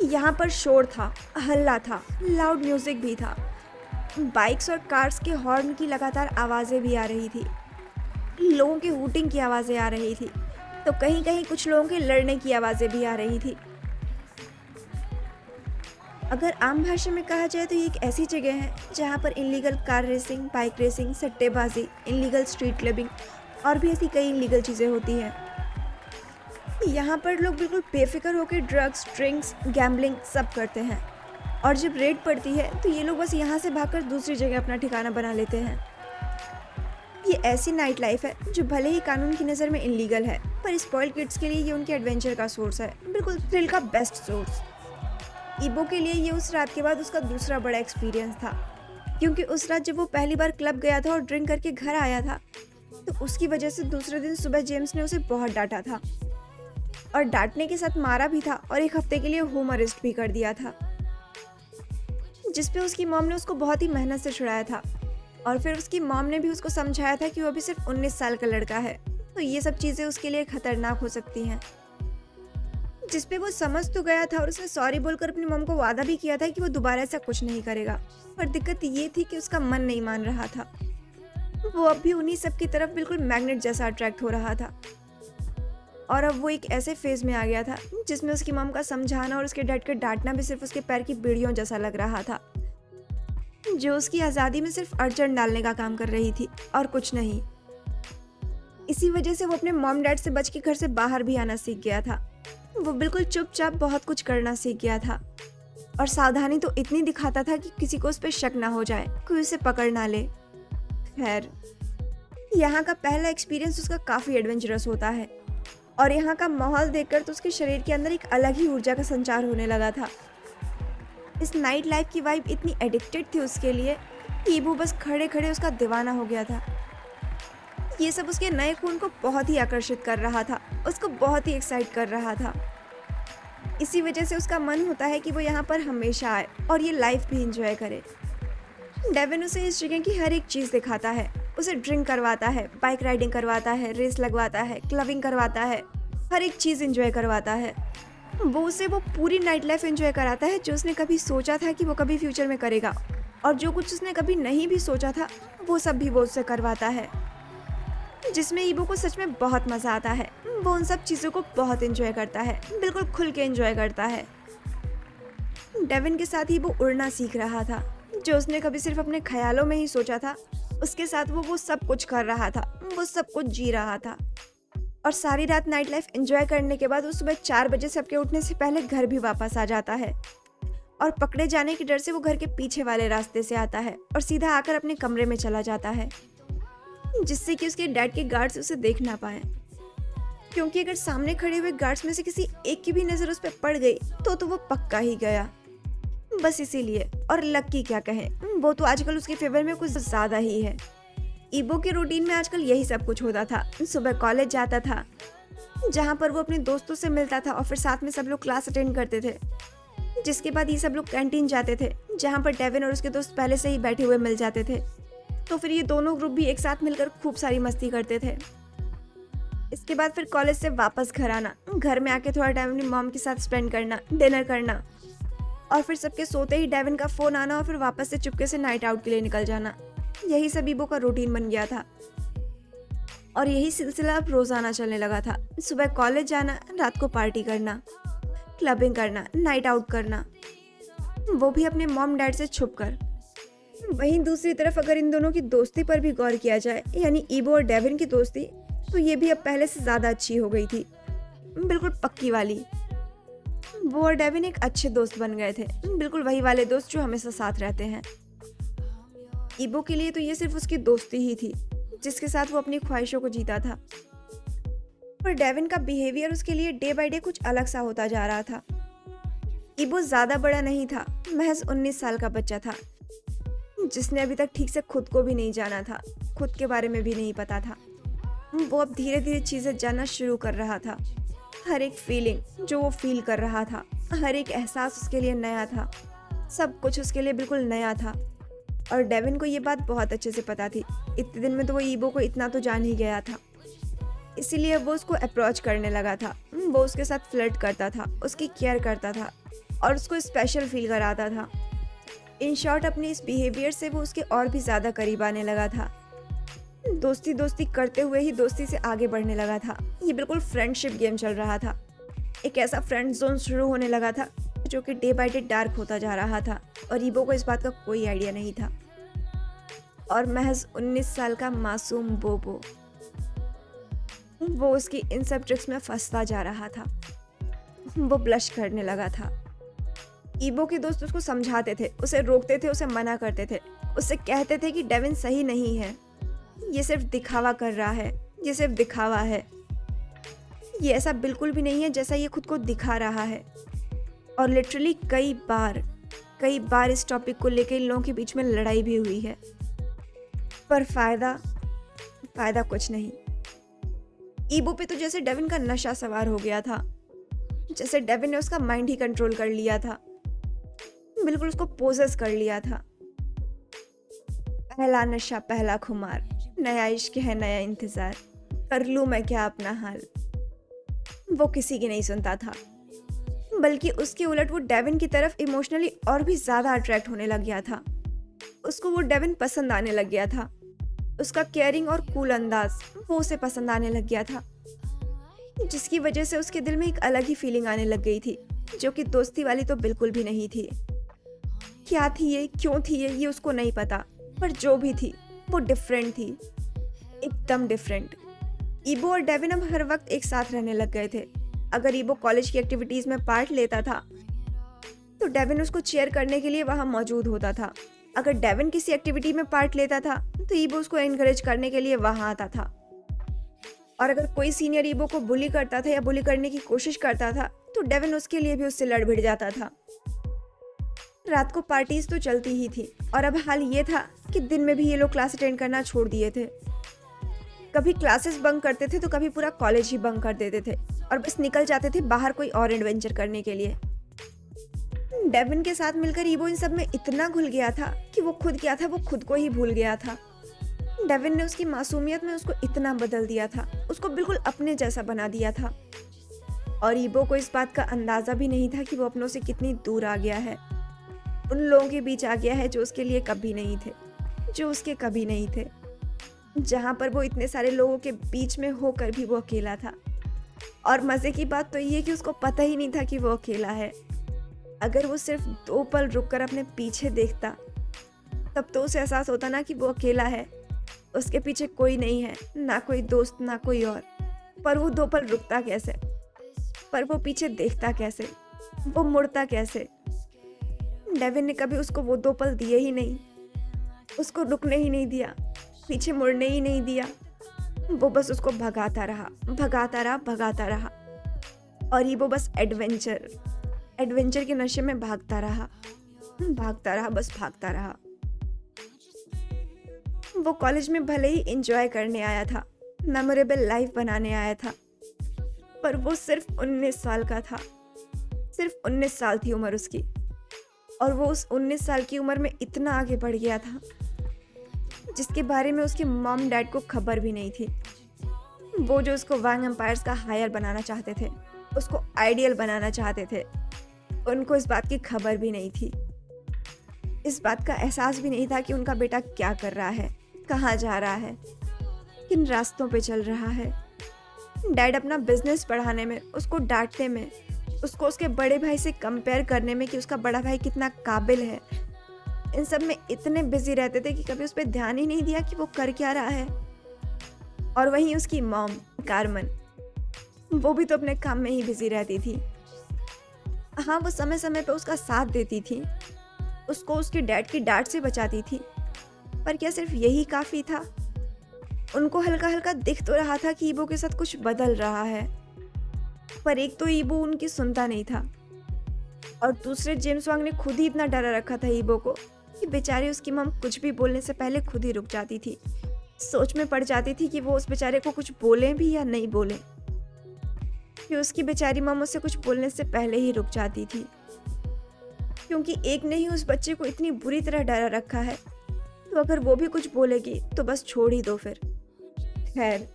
यहाँ पर शोर था, हल्ला था, लाउड म्यूजिक भी था, बाइक्स और कार्स के हॉर्न की लगातार आवाज़ें भी आ रही थी, लोगों के हूटिंग की आवाज़ें आ रही थी, तो कहीं कहीं कुछ लोगों के लड़ने की आवाज़ें भी आ रही थी। अगर आम भाषा में कहा जाए तो ये एक ऐसी जगह है जहाँ पर illegal car racing, bike racing, सट्टेबाजी, इलीगल स्ट्रीट क्लबिंग और भी ऐसी कई इलीगल चीज़ें होती हैं। यहाँ पर लोग बिल्कुल बेफिक्र होकर ड्रग्स, ड्रिंक्स, गैम्बलिंग सब करते हैं, और जब रेड पड़ती है तो ये लोग बस यहाँ से भागकर दूसरी जगह अपना ठिकाना बना लेते हैं। ये ऐसी नाइट लाइफ है जो भले ही कानून की नज़र में इलीगल है, पर स्पॉइल्ड किड्स के लिए ये उनके एडवेंचर का सोर्स है, बिल्कुल थ्रिल का बेस्ट सोर्स। ईबो के लिए ये उस रात के बाद उसका दूसरा बड़ा एक्सपीरियंस था, क्योंकि उस रात जब वो पहली बार क्लब गया था और ड्रिंक करके घर आया था, तो उसकी वजह से दूसरे दिन सुबह जेम्स ने उसे बहुत डांटा था, और डांटने के साथ मारा भी था, और 1 हफ्ते के लिए होम अरेस्ट भी कर दिया था, जिसपे उसकी मॉम ने उसको बहुत ही मेहनत से छुड़ाया था। और फिर उसकी मॉम ने भी उसको समझाया था कि वो अभी सिर्फ 19 साल का लड़का है, तो ये सब चीज़ें उसके लिए खतरनाक हो सकती हैं। जिसपे वो समझ तो गया था, और उसने सॉरी बोलकर अपनी मॉम को वादा भी किया था कि वो दोबारा ऐसा कुछ नहीं करेगा, पर दिक्कत ये थी कि उसका मन नहीं मान रहा था। वो अब भी उन्हीं सब की तरफ बिल्कुल मैग्नेट जैसा अट्रैक्ट हो रहा था, और अब वो एक ऐसे फेज में आ गया था जिसमें उसकी मॉम का समझाना और उसके डैड का डांटना भी सिर्फ उसके पैर की बेड़ियों जैसा लग रहा था, जो उसकी आज़ादी में सिर्फ अड़चन डालने का काम कर रही थी और कुछ नहीं। इसी वजह से वो अपने मॉम डैड से बच के घर से बाहर भी आना सीख गया था। वो बिल्कुल चुपचाप बहुत कुछ करना सीख गया था, और सावधानी तो इतनी दिखाता था कि किसी को उस पर शक ना हो जाए, कोई उसे पकड़ ना ले। खैर, यहाँ का पहला एक्सपीरियंस उसका काफ़ी एडवेंचरस होता है, और यहाँ का माहौल देखकर तो उसके शरीर के अंदर एक अलग ही ऊर्जा का संचार होने लगा था। इस नाइट लाइफ की वाइब इतनी एडिक्टेड थी उसके लिए कि ईबो बस खड़े खड़े उसका दीवाना हो गया था। ये सब उसके नए खून को बहुत ही आकर्षित कर रहा था, उसको बहुत ही एक्साइट कर रहा था। इसी वजह से उसका मन होता है कि वो यहाँ पर हमेशा आए और ये लाइफ भी इंजॉय करे। डेविन उसे इस जगह की हर एक चीज़ दिखाता है, उसे ड्रिंक करवाता है, बाइक राइडिंग करवाता है, रेस लगवाता है, क्लबिंग करवाता है, हर एक चीज़ इंजॉय करवाता है। वो उसे वो पूरी नाइट लाइफ एंजॉय कराता है जो उसने कभी सोचा था कि वो कभी फ्यूचर में करेगा, और जो कुछ उसने कभी नहीं भी सोचा था वो सब भी वो उससे करवाता है, जिसमें ईबो को सच में बहुत मज़ा आता है। वो उन सब चीज़ों को बहुत एंजॉय करता है, बिल्कुल खुल के एंजॉय करता है। डेविन के साथ ईबो उड़ना सीख रहा था, जो उसने कभी सिर्फ अपने ख्यालों में ही सोचा था। उसके साथ वो सब कुछ कर रहा था, वो सब कुछ जी रहा था, और सारी रात नाइट लाइफ एंजॉय करने के बाद वो सुबह 4 बजे सबके उठने से पहले घर भी वापस आ जाता है, और पकड़े जाने के डर से वो घर के पीछे वाले रास्ते से आता है और सीधा आकर अपने कमरे में चला जाता है, जिससे कि उसके डैड के गार्ड्स उसे देख ना पाए, क्योंकि अगर सामने खड़े हुए गार्ड्स में से किसी एक की भी नज़र उस पर पड़ गई तो वो पक्का ही गया। बस इसीलिए, और लक की क्या कहें, वो तो आजकल उसके फेवर में कुछ ज़्यादा ही है। ईबो के रूटीन में आजकल यही सब कुछ होता था। सुबह कॉलेज जाता था, जहाँ पर वो अपने दोस्तों से मिलता था, और फिर साथ में सब लोग क्लास अटेंड करते थे। जिसके बाद ये सब लोग कैंटीन जाते थे, जहाँ पर डेविन और उसके दोस्त पहले से ही बैठे हुए मिल जाते थे, तो फिर ये दोनों ग्रुप भी एक साथ मिलकर खूब सारी मस्ती करते थे। इसके बाद फिर कॉलेज से वापस घर आना, घर में आके थोड़ा टाइम अपनी मॉम के साथ स्पेंड करना, डिनर करना, और फिर सबके सोते ही डेविन का फ़ोन आना, और फिर वापस से चुपके से नाइट आउट के लिए निकल जाना। यही सब ईबो का रूटीन बन गया था, और यही सिलसिला अब रोज़ाना चलने लगा था। सुबह कॉलेज जाना, रात को पार्टी करना, क्लबिंग करना, नाइट आउट करना, वो भी अपने मॉम डैड से छुप कर। वहीं दूसरी तरफ अगर इन दोनों की दोस्ती पर भी गौर किया जाए, यानी ईबो और डेविन की दोस्ती, तो ये भी अब पहले से ज़्यादा अच्छी हो गई थी, बिल्कुल पक्की वाली। वो और डेविन एक अच्छे दोस्त बन गए थे, बिल्कुल वही वाले दोस्त जो हमेशा साथ रहते हैं। ईबो के लिए तो ये सिर्फ उसकी दोस्ती ही थी जिसके साथ वो अपनी ख्वाहिशों को जीता था, पर डेविन का बिहेवियर उसके लिए डे बाय डे कुछ अलग सा होता जा रहा था। ईबो ज़्यादा बड़ा नहीं था, महज 19 साल का बच्चा था जिसने अभी तक ठीक से खुद को भी नहीं जाना था, खुद के बारे में भी नहीं पता था। वो अब धीरे धीरे चीज़ें जानना शुरू कर रहा था। हर एक फीलिंग जो वो फील कर रहा था, हर एक एहसास उसके लिए नया था, सब कुछ उसके लिए बिल्कुल नया था। और डेविन को ये बात बहुत अच्छे से पता थी। इतने दिन में तो वो ईबो को इतना तो जान ही गया था, इसीलिए वो उसको अप्रोच करने लगा था। वो उसके साथ फ्लर्ट करता था, उसकी केयर करता था और उसको स्पेशल फील कराता था। इन शॉर्ट, अपने इस बिहेवियर से वो उसके और भी ज़्यादा करीब आने लगा था। दोस्ती दोस्ती करते हुए ही दोस्ती से आगे बढ़ने लगा था। ये बिल्कुल फ्रेंडशिप गेम चल रहा था। एक ऐसा फ्रेंड जोन शुरू होने लगा था जो कि डे बाय डे डार्क होता जा रहा था और ईबो को इस बात का कोई आइडिया नहीं था। और महज 19 साल का मासूम बोबो, वो उसकी इन सब ट्रिक्स में फंसता जा रहा था। वो ब्लश करने लगा था। ईबो के दोस्त उसको समझाते थे, उसे रोकते थे, उसे मना करते थे, उससे कहते थे कि डेविन सही नहीं है, ये सिर्फ दिखावा कर रहा है, ये सिर्फ दिखावा है, ये ऐसा बिल्कुल भी नहीं है जैसा ये खुद को दिखा रहा है। और लिटरली कई बार इस टॉपिक को लेकर इन लोगों के बीच में लड़ाई भी हुई है, पर फायदा कुछ नहीं। ईबो पे तो जैसे डेविन का नशा सवार हो गया था, जैसे डेविन ने उसका माइंड ही कंट्रोल कर लिया था, बिल्कुल उसको पोजेस कर लिया था। पहला नशा पहला खुमार, नया इश्क है नया इंतजार, कर लूं मैं क्या अपना हाल। वो किसी की नहीं सुनता था, बल्कि उसके उलट वो डेविन की तरफ इमोशनली और भी ज़्यादा अट्रैक्ट होने लग गया था। उसको वो डेविन पसंद आने लग गया था। उसका केयरिंग और कूल अंदाज वो उसे पसंद आने लग गया था, जिसकी वजह से उसके दिल में एक अलग ही फीलिंग आने लग गई थी, जो कि दोस्ती वाली तो बिल्कुल भी नहीं थी। क्या थी ये, क्यों थी ये उसको नहीं पता, पर जो भी थी वो डिफरेंट थी, एकदम डिफरेंट। ईबो और डेविन अब हर वक्त एक साथ रहने लग गए थे। अगर ईबो कॉलेज की एक्टिविटीज़ में पार्ट लेता था तो डेविन उसको चेयर करने के लिए वहाँ मौजूद होता था। अगर डेविन किसी एक्टिविटी में पार्ट लेता था तो ईबो उसको एनकरेज करने के लिए वहाँ आता था। और अगर कोई सीनियर ईबो को बुली करता था या बुली करने की कोशिश करता था तो डेविन उसके लिए भी उससे लड़ भिड़ जाता था। रात को पार्टीज तो चलती ही थी, और अब हाल ये था कि दिन में भी ये लोग क्लास अटेंड करना छोड़ दिए थे। कभी क्लासेस बंक करते थे तो कभी पूरा कॉलेज ही बंक कर देते थे और बस निकल जाते थे बाहर कोई और एडवेंचर करने के लिए। डेविन के साथ मिलकर ईबो इन सब में इतना घुल गया था कि वो खुद क्या था वो खुद को ही भूल गया था। डेविन ने उसकी मासूमियत में उसको इतना बदल दिया था, उसको बिल्कुल अपने जैसा बना दिया था। और ईबो को इस बात का अंदाज़ा भी नहीं था कि वो अपनों से कितनी दूर आ गया है, उन लोगों के बीच आ गया है जो उसके लिए कभी नहीं थे, जो उसके कभी नहीं थे, जहाँ पर वो इतने सारे लोगों के बीच में होकर भी वो अकेला था। और मज़े की बात तो ये कि उसको पता ही नहीं था कि वो अकेला है। अगर वो सिर्फ 2 पल रुककर अपने पीछे देखता तब तो उसे एहसास होता ना कि वो अकेला है, उसके पीछे कोई नहीं है, ना कोई दोस्त ना कोई और। पर वो 2 पल रुकता कैसे, पर वो पीछे देखता कैसे, वो मुड़ता कैसे? डेविन ने कभी उसको वो 2 पल दिए ही नहीं, उसको रुकने ही नहीं दिया, पीछे मुड़ने ही नहीं दिया। वो बस उसको भगाता रहा। और ये वो बस एडवेंचर के नशे में भागता रहा, बस भागता रहा। वो कॉलेज में भले ही एंजॉय करने आया था, मेमोरेबल लाइफ बनाने आया था, पर वो सिर्फ 19 साल का था। सिर्फ 19 साल थी उम्र उसकी, और वो उस 19 साल की उम्र में इतना आगे बढ़ गया था जिसके बारे में उसके मॉम डैड को खबर भी नहीं थी। वो जो उसको वांग एम्पायर्स का हायर बनाना चाहते थे, उसको आइडियल बनाना चाहते थे, उनको इस बात की खबर भी नहीं थी। इस बात का एहसास भी नहीं था कि उनका बेटा क्या कर रहा है, कहाँ जा रहा है, किन रास्तों पे चल रहा है। डैड अपना बिजनेस बढ़ाने में, उसको डांटने में, उसको उसके बड़े भाई से कंपेयर करने में कि उसका बड़ा भाई कितना काबिल है, इन सब में इतने बिजी रहते थे कि कभी उस पर ध्यान ही नहीं दिया कि वो कर क्या रहा है। और वहीं उसकी मॉम कारमन, वो भी तो अपने काम में ही बिजी रहती थी। हाँ, वो समय समय पर उसका साथ देती थी, उसको उसके डैड की डांट से बचाती थी, पर क्या सिर्फ यही काफ़ी था? उनको हल्का हल्का दिख तो रहा था कि ईबो के साथ कुछ बदल रहा है, पर एक तो ईबो उनकी सुनता नहीं था, और दूसरे जेम्स वांग ने खुद ही इतना डरा रखा था ईबो को कि बेचारी उसकी मम कुछ भी बोलने से पहले खुद ही रुक जाती थी। सोच में पड़ जाती थी कि वो उस बेचारे को कुछ बोलें भी या नहीं बोलें, कि उसकी बेचारी मम उससे कुछ बोलने से पहले ही रुक जाती थी, क्योंकि एक ने ही उस बच्चे को इतनी बुरी तरह डरा रखा है, तो अगर वो भी कुछ बोलेगी तो बस छोड़ ही दो फिर। खैर,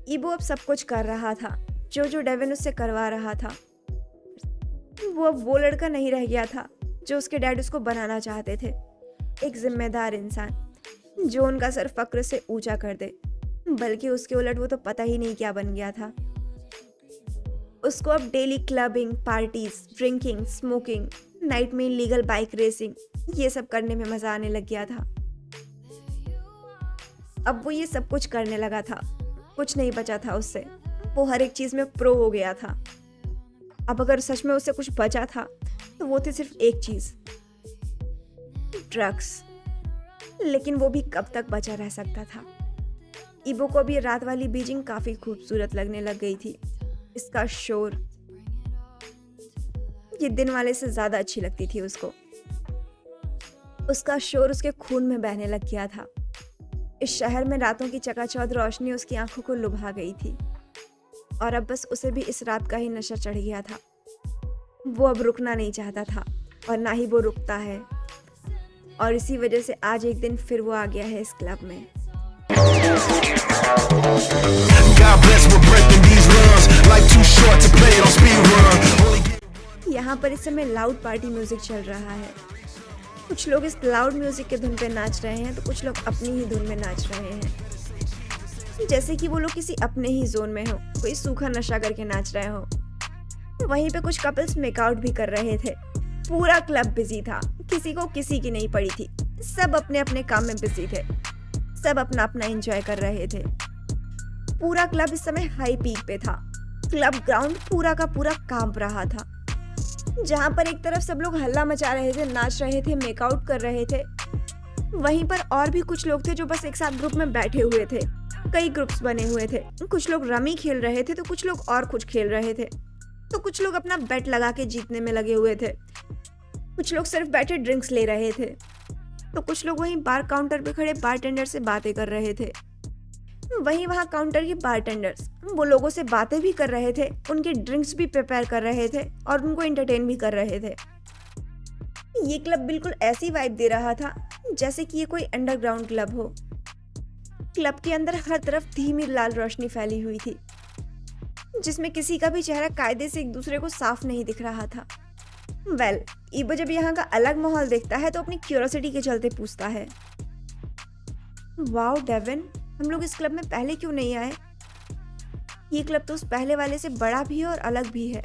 ईबो अब सब कुछ कर रहा था जो जो डेविन उससे करवा रहा था। वो अब वो लड़का नहीं रह गया था जो उसके डैड उसको बनाना चाहते थे, एक जिम्मेदार इंसान जो उनका सर फक्र से ऊंचा कर दे, बल्कि उसके उलट वो तो पता ही नहीं क्या बन गया था। उसको अब daily clubbing, parties, drinking, smoking, night में इलीगल बाइक रेसिंग, ये सब करने में मजा आने लग गया था। अब वो ये सब कुछ करने लगा था, कुछ नहीं बचा था उससे, वो हर एक चीज में प्रो हो गया था। अब अगर सच में उससे कुछ बचा था तो वो थी सिर्फ एक चीज, ड्रग्स। लेकिन वो भी कब तक बचा रह सकता था? ईबो को भी रात वाली बीजिंग काफी खूबसूरत लगने लग गई थी। इसका शोर, ये दिन वाले से ज्यादा अच्छी लगती थी उसको। उसका शोर उसके खून में बहने लग गया था। इस शहर में रातों की चकाचौंध रोशनी उसकी आंखों को लुभा गई थी, और अब बस उसे भी इस रात का ही नशा चढ़ गया था। वो अब रुकना नहीं चाहता था, और ना ही वो रुकता है, और इसी वजह से आज एक दिन फिर वो आ गया है इस क्लब में। यहाँ पर इस समय लाउड पार्टी म्यूजिक चल रहा है। कुछ लोग इस लाउड म्यूजिक के धुन पे नाच रहे हैं, तो कुछ लोग अपनी ही धुन में नाच रहे हैं, जैसे कि वो लोग किसी अपने ही जोन में हो, कोई सूखा नशा करके नाच रहे हो। वहीं पे कुछ कपल्स मेकआउट भी कर रहे थे। पूरा क्लब बिजी था, किसी को किसी की नहीं पड़ी थी, सब अपने अपने काम में बिजी थे, सब अपना अपना एंजॉय कर रहे थे। पूरा क्लब इस समय हाई पीक पे था। क्लब ग्राउंड पूरा का पूरा कांप रहा था। जहां पर एक तरफ सब लोग हल्ला मचा रहे थे, नाच रहे थे, मेकआउट कर रहे थे, वहीं पर और भी कुछ लोग थे जो बस एक साथ ग्रुप में बैठे हुए थे। कई ग्रुप्स बने हुए थे, कुछ लोग रमी खेल रहे थे, तो कुछ लोग और कुछ खेल रहे थे, तो कुछ लोग अपना बेट लगा के जीतने में लगे हुए थे, कुछ लोग सिर्फ बैठे ड्रिंक्स ले रहे थे, तो कुछ लोग वहीं बार काउंटर पे खड़े बारटेंडर से बातें कर रहे थे। वहीं वहाँ काउंटर के बारटेंडर्स वो लोगों से बातें भी कर रहे थे, उनके ड्रिंक्स भी प्रिपेयर कर रहे थे और उनको एंटरटेन भी कर रहे थे। ये क्लब बिल्कुल ऐसी वाइब दे रहा था जैसे कि ये कोई अंडरग्राउंड क्लब हो। क्लब के अंदर हर तरफ धीमी लाल रोशनी फैली हुई थी, जिसमें किसी का भी चेहरा कायदे से एक दूसरे को साफ नहीं दिख रहा था। ईबो जब यहाँ का अलग माहौल देखता है तो अपनी क्यूरियोसिटी के चलते पूछता है, वाओ डेविन, हम लोग इस क्लब में पहले क्यों नहीं आए? ये क्लब तो उस पहले वाले से बड़ा भी है और अलग भी है,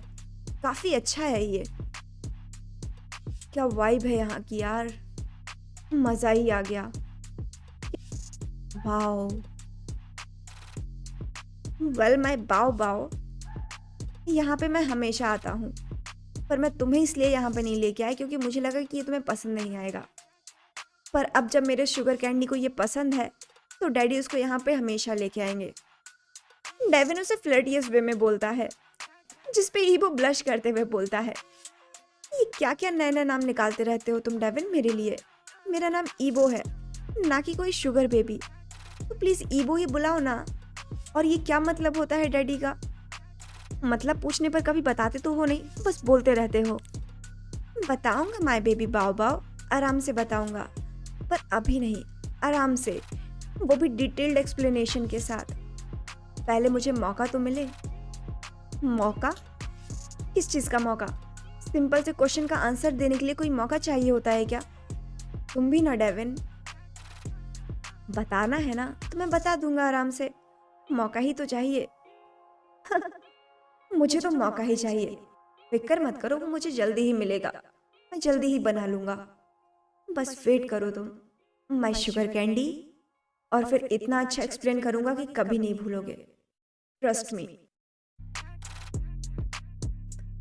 काफी अच्छा है ये। क्या वाइब है यहाँ की यार, मजा ही आ गया। वाओ, माय बाओ बाओ, यहाँ पे मैं हमेशा आता हूँ, पर मैं तुम्हें इसलिए यहाँ पे नहीं लेके आया क्योंकि मुझे लगा कि ये तुम्हें पसंद नहीं आएगा। पर अब जब मेरे शुगर कैंडी को ये पसंद है तो डैडी उसको यहाँ पे हमेशा लेके आएंगे। डेविन उसे फ्लर्टियस वे में बोलता है, जिस पे ईबो ब्लश करते हुए बोलता है, ये क्या क्या नए नए नाम निकालते रहते हो तुम डेविन मेरे लिए? मेरा नाम ईबो है, ना कि कोई शुगर बेबी, तो प्लीज ईबो ही बुलाओ ना। और ये क्या मतलब होता है डैडी का? मतलब पूछने पर कभी बताते तो हो नहीं, बस बोलते रहते हो। बताऊंगा माय बेबी बाओ बाओ, आराम से बताऊंगा, पर अभी नहीं, आराम से, वो भी डिटेल्ड एक्सप्लेनेशन के साथ। पहले मुझे मौका तो मिले। मौका? किस चीज़ का मौका? सिंपल से क्वेश्चन का आंसर देने के लिए कोई मौका चाहिए होता है क्या? तुम भी ना डेविन। बताना है ना तो मैं बता दूंगा आराम से, मौका ही तो चाहिए। मुझे तो मौका ही चाहिए। फिक्र मत करो, वो मुझे जल्दी ही मिलेगा, मैं जल्दी ही बना लूंगा, बस वेट करो तुम, माय शुगर कैंडी। और फिर इतना अच्छा एक्सप्लेन करूंगा कि कभी नहीं भूलोगे, ट्रस्ट मी।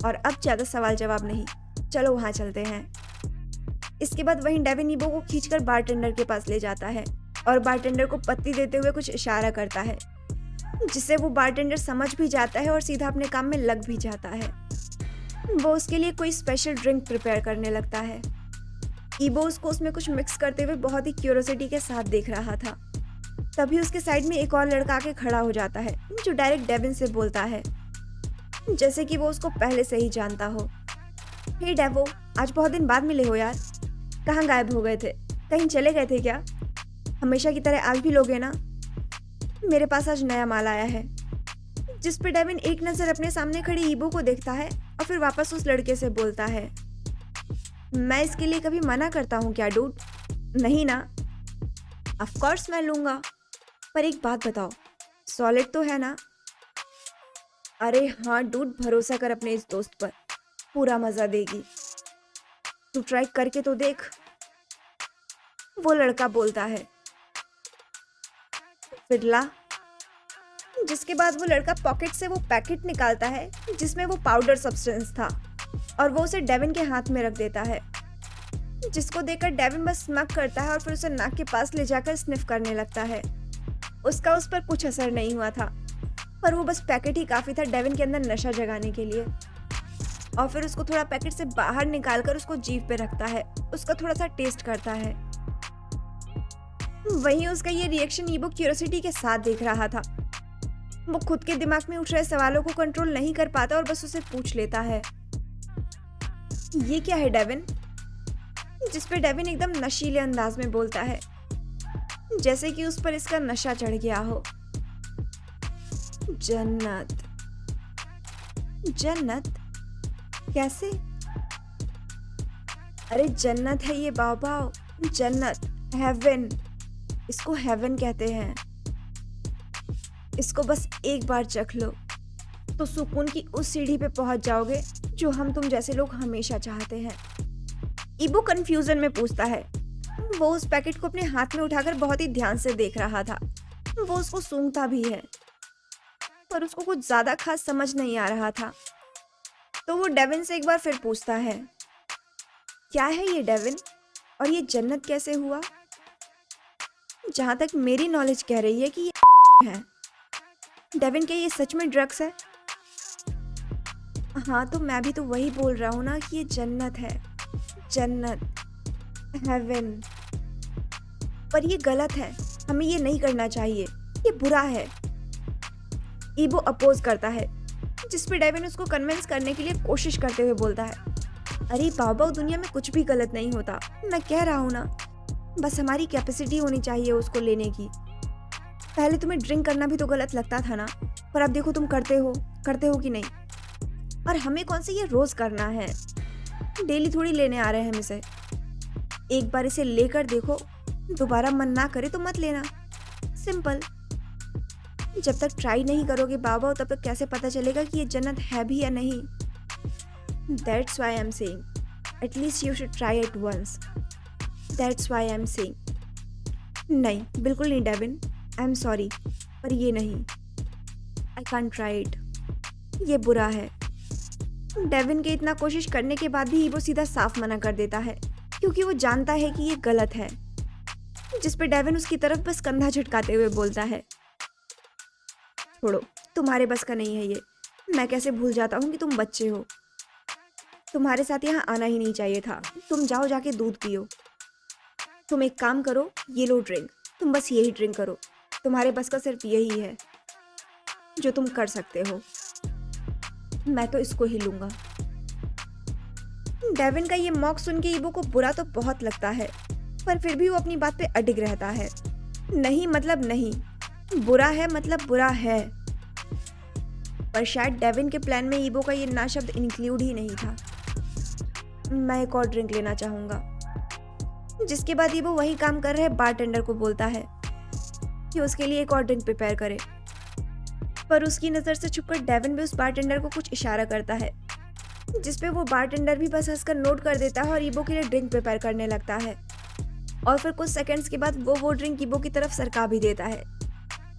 और अब ज्यादा सवाल जवाब नहीं, चलो वहां चलते हैं। इसके बाद वहीं डेविन ईबो को खींचकर बारटेंडर के पास ले जाता है और बारटेंडर को पत्ती देते हुए कुछ इशारा करता है, जिससे वो बारटेंडर समझ भी जाता है और सीधा अपने काम में लग भी जाता है। वो उसके लिए कोई स्पेशल ड्रिंक प्रिपेयर करने लगता है। ईबो उसको उसमें कुछ मिक्स करते हुए बहुत ही क्यूरियोसिटी के साथ देख रहा था। तभी उसके साइड में एक और लड़का आके खड़ा हो जाता है, जो डायरेक्ट डेविन से बोलता है, जैसे कि वो उसको पहले से ही जानता हो। हे डेवो, आज बहुत दिन बाद मिले हो यार, कहाँ गायब हो गए थे, कहीं चले गए थे क्या? हमेशा की तरह आज भी लोगे ना? मेरे पास आज नया माल आया है। जिस पे डेविन एक नज़र अपने सामने खड़ी ईबो को देखता है और फिर वापस उस लड़के से बोलता है, मैं इसके लिए कभी मना करता हूँ क्या डूड? नहीं ना? ऑफ कोर्स मैं लूँगा, पर एक बात बताओ, सॉलिड तो है ना? अरे हाँ डूड, भरोसा कर अपने इस दोस्त पर, पूरा मज़ा देगी, तू ट्राई करके तो देख, वो लड़का बोलता है। फिर ला। जिसके बाद वो लड़का पॉकेट से वो पैकेट निकालता है जिसमें वो पाउडर सब्सटेंस था और वो उसे डेविन के हाथ में रख देता है, जिसको देखकर डेविन बस स्मक करता है और फिर उसे नाक के पास ले जाकर स्निफ करने लगता है। उसका उस पर कुछ असर नहीं हुआ था, पर वो बस पैकेट ही काफ़ी था डेविन के अंदर नशा जगाने के लिए। और फिर उसको थोड़ा पैकेट से बाहर निकालकर उसको जीभ पे रखता है, उसका थोड़ा सा टेस्ट करता है। वहीं उसका ये रिएक्शन ईबो क्यूरियोसिटी के साथ देख रहा था। वो खुद के दिमाग में उठ रहे सवालों को कंट्रोल नहीं कर पाता और बस उसे पूछ लेता है, ये क्या है डेविन? जिस पे डेविन एकदम नशीले अंदाज में बोलता है, जैसे कि उस पर इसका नशा चढ़ गया हो। जन्नत। जन्नत कैसे? अरे जन्नत है ये बाबा, जन्नत, हेवन, इसको हेवन कहते हैं। इसको बस एक बार चख लो तो सुकून की उस सीढ़ी पे पहुंच जाओगे जो हम तुम जैसे लोग हमेशा चाहते हैं। ईबो कंफ्यूजन में पूछता है। वो उस पैकेट को अपने हाथ में उठाकर बहुत ही ध्यान से देख रहा था। वो उसको सूंघता भी है, पर उसको कुछ ज्यादा खास समझ नहीं आ रहा था। तो वो डेविन से एक बार फिर पूछता है, क्या है ये डेविन, और ये जन्नत कैसे हुआ? जहां तक मेरी नॉलेज कह रही है कि ये है। डेविन, क्या ये सच में ड्रग्स है? हाँ, तो मैं भी तो वही बोल रहा हूँ ना कि ये जन्नत है, जन्नत, हेवन। पर ये गलत है, हमें ये नहीं करना चाहिए, ये बुरा है। ईबो अपोज करता है, जिस पे डेविन उसको कन्विंस करने के लिए कोशिश करते हुए बोलता है, अरे बाबा, दुनिया में कुछ भी गलत नहीं होता, मैं कह रहा हूँ ना, बस हमारी कैपेसिटी होनी चाहिए उसको लेने की। पहले तुम्हें ड्रिंक करना भी तो गलत लगता था ना, पर अब देखो तुम करते हो कि नहीं? और हमें कौन से ये रोज करना है, डेली थोड़ी लेने आ रहे हैं हम इसे। एक बार इसे लेकर देखो, दोबारा मन ना करे तो मत लेना, सिंपल। जब तक ट्राई नहीं करोगे बाबा, तब तक कैसे पता चलेगा कि ये जन्नत है भी या नहीं? That's why I'm saying, at least you should try it once. That's why I'm saying. नहीं, बिल्कुल नहीं डेविन, आई एम सॉरी, पर ये नहीं, आई कांट ट्राई इट, ये बुरा है। डेविन के इतना कोशिश करने के बाद भी वो सीधा साफ मना कर देता है, क्योंकि वो जानता है कि ये गलत है। जिस पे डेविन उसकी तरफ बस कंधा झटकाते हुए बोलता है, छोड़ो, तुम्हारे बस का नहीं है ये। मैं कैसे भूल जाता हूँ कि तुम बच्चे हो, तुम्हारे साथ यहाँ आना ही नहीं चाहिए था। तुम जाओ, जाके दूध पियो। तुम एक काम करो, ये लो ड्रिंक, तुम बस यही ड्रिंक करो, तुम्हारे बस का सिर्फ यही है जो तुम कर सकते हो। मैं तो इसको ही लूंगा। डेविन का ये मॉक सुन के ईबो को बुरा तो बहुत लगता है, पर फिर भी वो अपनी बात पे अडिग रहता है। नहीं मतलब नहीं, बुरा है मतलब बुरा है। पर शायद डेविन के प्लान में ईबो का ये ना शब्द इंक्लूड ही नहीं था। मैं एक और ड्रिंक लेना चाहूंगा। जिसके बाद ईबो वही काम कर रहे बारटेंडर को बोलता है कि उसके लिए एक और ड्रिंक प्रिपेयर करे, पर उसकी नज़र से छुपकर डेविन भी उस बारटेंडर को कुछ इशारा करता है, जिसपे वो बारटेंडर भी बस हंसकर नोट कर देता है और ईबो के लिए ड्रिंक प्रिपेयर करने लगता है। और फिर कुछ सेकंड्स के बाद वो ड्रिंक ईबो की तरफ सरका भी देता है,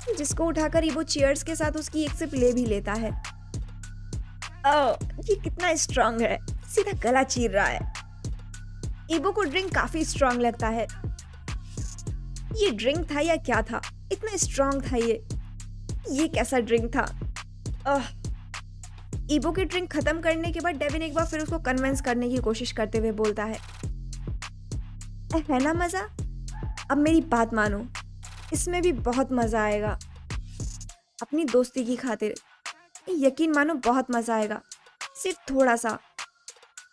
जिसको उठाकर ईबो चीयर्स के साथ उसकी एक सिप ले भी लेता है। ओह, ये कितना स्ट्रांग है, सीधा गला चीर रहा है। ईबो को ड्रिंक काफी स्ट्रांग लगता है। ये ड्रिंक था या क्या था, इतना स्ट्रांग था ये कैसा ड्रिंक था। आह। ईबो की ड्रिंक खत्म करने के बाद डेविन एक बार फिर उसको कन्विंस करने की कोशिश करते हुए बोलता है ना मजा, अब मेरी बात मानो, इसमें भी बहुत मजा आएगा। अपनी दोस्ती की खातिर यकीन मानो बहुत मजा आएगा, सिर्फ थोड़ा सा।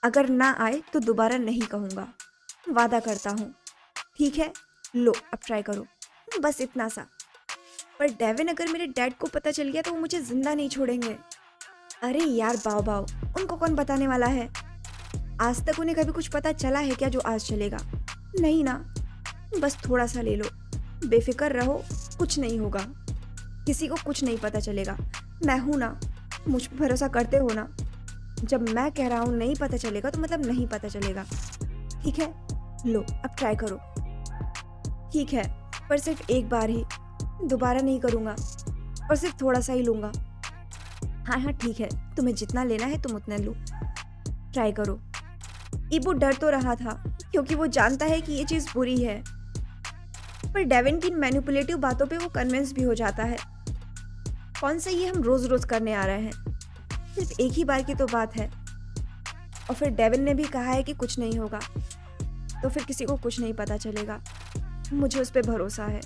अगर ना आए तो दोबारा नहीं कहूँगा, वादा करता हूँ। ठीक है, लो अब ट्राई करो, बस इतना सा। पर डेविन, अगर मेरे डैड को पता चल गया तो वो मुझे जिंदा नहीं छोड़ेंगे। अरे यार बाव, उनको कौन बताने वाला है। आज तक उन्हें कभी कुछ पता चला है क्या जो आज चलेगा? नहीं ना। बस थोड़ा सा ले लो, बेफिक्र रहो, कुछ नहीं होगा, किसी को कुछ नहीं पता चलेगा। मैं हूं ना, मुझ पर भरोसा करते हो ना। जब मैं कह रहा हूँ नहीं पता चलेगा तो मतलब नहीं पता चलेगा। ठीक है, लो अब ट्राई करो। ठीक है, पर सिर्फ एक बार ही, दोबारा नहीं करूँगा, और सिर्फ थोड़ा सा ही लूँगा। हाँ ठीक है, तुम्हें जितना लेना है तुम उतना लो, ट्राई करो। ईबो डर तो रहा था क्योंकि वो जानता है कि ये चीज़ बुरी है, पर डेविन की मैनिपुलेटिव बातों पे वो कन्विंस भी हो जाता है। कौन सा ये हम रोज रोज करने आ रहे हैं, सिर्फ एक ही बार की तो बात है। और फिर डेविन ने भी कहा है कि कुछ नहीं होगा, तो फिर किसी को कुछ नहीं पता चलेगा, मुझे उस पर भरोसा है।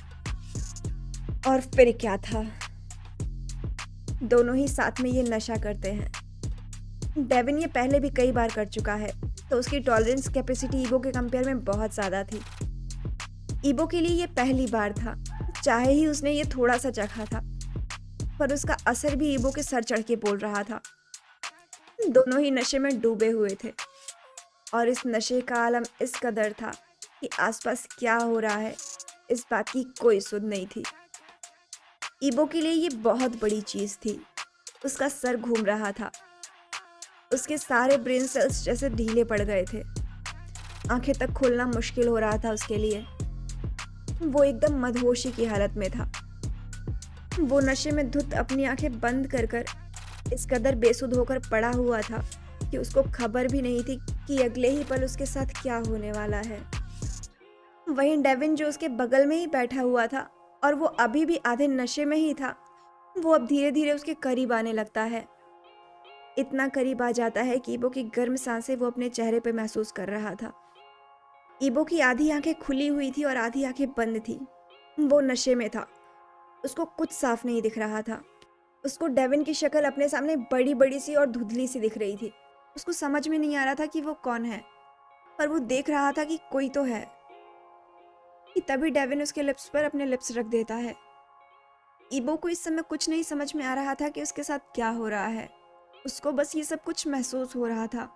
और फिर क्या था, दोनों ही साथ में ये नशा करते हैं। डेविन ये पहले भी कई बार कर चुका है, तो उसकी टॉलरेंस कैपेसिटी ईबो के कंपेयर में बहुत ज़्यादा थी। ईबो के लिए ये पहली बार था, चाहे ही उसने ये थोड़ा सा चखा था, पर उसका असर भी ईबो के सर चढ़ के बोल रहा था। दोनों ही नशे में डूबे हुए थे, और इस नशे का आलम इस कदर था कि आसपास क्या हो रहा है इस बात की कोई सुध नहीं थी। ईबो के लिए ये बहुत बड़ी चीज़ थी। उसका सर घूम रहा था, उसके सारे ब्रेन सेल्स जैसे ढीले पड़ गए थे, आंखें तक खोलना मुश्किल हो रहा था उसके लिए। वो एकदम मदहोशी की हालत में था। वो नशे में धुत अपनी आंखें बंद कर कर इस कदर बेसुध होकर पड़ा हुआ था कि उसको खबर भी नहीं थी कि अगले ही पल उसके साथ क्या होने वाला है। वहीं डेविन जो उसके बगल में ही बैठा हुआ था और वो अभी भी आधे नशे में ही था, वो अब धीरे धीरे उसके करीब आने लगता है। इतना करीब आ जाता है कि ईबो की गर्म सांसें वो अपने चेहरे पे महसूस कर रहा था। ईबो की आधी आंखें खुली हुई थी और आधी आंखें बंद थी। वो नशे में था, उसको कुछ साफ नहीं दिख रहा था। उसको डेविन की शक्ल अपने सामने बड़ी बड़ी सी और धुंधली सी दिख रही थी। उसको समझ में नहीं आ रहा था कि वो कौन है, पर वो देख रहा था कि कोई तो है। कि तभी डेविन उसके लिप्स पर अपने लिप्स रख देता है। ईबो को इस समय कुछ नहीं समझ में आ रहा था कि उसके साथ क्या हो रहा है। उसको बस ये सब कुछ महसूस हो रहा था।